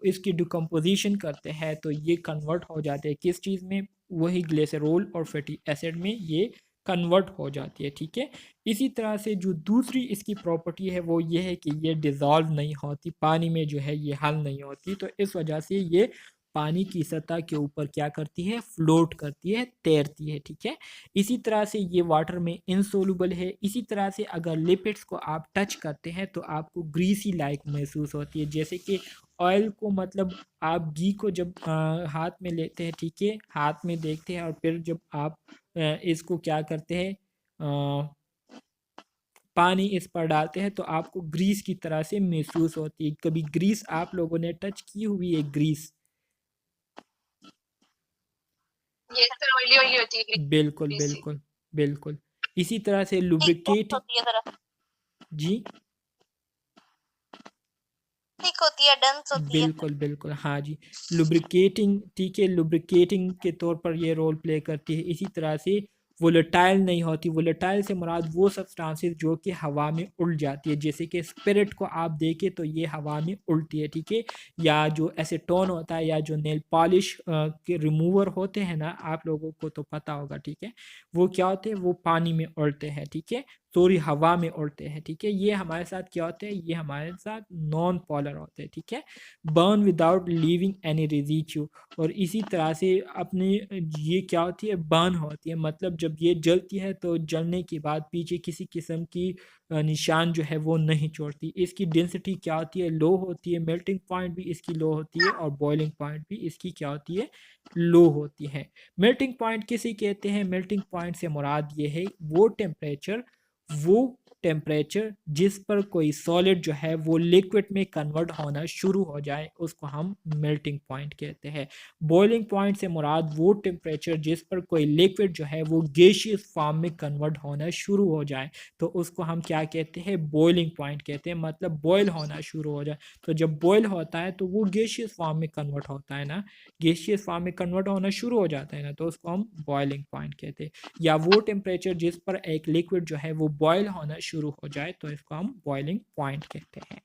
इसकी डिकम्पोजिशन करते हैं तो ये कन्वर्ट हो जाते हैं किस चीज़ में, वही ग्लिसरॉल और फैटी एसिड में ये कन्वर्ट हो जाती है। ठीक है, इसी तरह से जो दूसरी इसकी प्रॉपर्टी है वो ये है कि ये डिज़ोल्व नहीं होती, पानी में जो है ये हल नहीं होती, तो इस वजह से ये पानी की सतह के ऊपर क्या करती है, फ्लोट करती है, तैरती है। ठीक है, इसी तरह से ये वाटर में इनसोलुबल है। इसी तरह से अगर लिपिड्स को आप टच करते हैं तो आपको ग्रीसी लाइक महसूस होती है, जैसे कि ऑयल को, मतलब आप घी को जब हाथ में लेते हैं, ठीक है, हाथ में देखते हैं और फिर जब आप इसको क्या करते हैं, पानी इस पर डालते हैं तो आपको ग्रीस की तरह से महसूस होती है। कभी ग्रीस आप लोगों ने टच की हुई है, ग्रीस? ये सर ऑयली ऑयली होती है बिल्कुल ग्रीसी। बिल्कुल बिल्कुल। इसी तरह से थिक लुब्रिकेट, होती है जरा, जी थिक होती है, डेंस होती है। बिल्कुल बिल्कुल, हाँ जी, लुब्रिकेटिंग, ठीक है, लुब्रिकेटिंग के तौर पर ये रोल प्ले करती है। इसी तरह से वोलेटाइल नहीं होती, वोलेटाइल से मुराद वो सब्सटेंसेस जो कि हवा में उड़ जाती है, जैसे कि स्पिरिट को आप देखें तो ये हवा में उड़ती है। ठीक है, या जो एसीटोन होता है या जो नेल पॉलिश के रिमूवर होते हैं ना, आप लोगों को तो पता होगा। ठीक है, वो क्या होते हैं, वो पानी में उड़ते हैं। ठीक है, सॉरी, हवा में उड़ते हैं। ठीक है, ये हमारे साथ क्या होते हैं, ये हमारे साथ नॉन पोलर होते हैं। ठीक है, burn without leaving any residue. और इसी तरह से अपने, ये क्या होती है, बर्न होती है, मतलब जब ये जलती है तो जलने के बाद पीछे किसी किस्म की निशान जो है वो नहीं छोड़ती। इसकी डेंसिटी क्या होती है, लो होती है, मेल्टिंग पॉइंट भी इसकी लो होती है और बॉइलिंग पॉइंट भी इसकी क्या होती है, लो होती है। मेल्टिंग पॉइंट किसे कहते हैं, मेल्टिंग पॉइंट से मुराद ये है वो टेम्परेचर वो टेम्परेचर जिस पर कोई सॉलिड जो है वो लिक्विड में कन्वर्ट होना शुरू हो जाए उसको हम मेल्टिंग पॉइंट कहते हैं। बॉइलिंग पॉइंट से मुराद वो टेम्परेचर जिस पर कोई लिक्विड जो है वो गैसियस फॉर्म में कन्वर्ट होना शुरू हो जाए तो उसको हम क्या कहते हैं, बॉइलिंग पॉइंट कहते हैं, मतलब बॉयल होना शुरू हो जाए। तो जब बॉयल होता है तो वो गैसियस फॉर्म में कन्वर्ट होता है ना, गैसियस फॉर्म में कन्वर्ट होना शुरू हो जाता है ना, तो उसको हम बॉइलिंग पॉइंट कहते हैं। या वो टेम्परेचर जिस पर एक लिक्विड जो है वो बॉयल होना शुरू हो जाए तो इसको हम बॉइलिंग पॉइंट कहते हैं।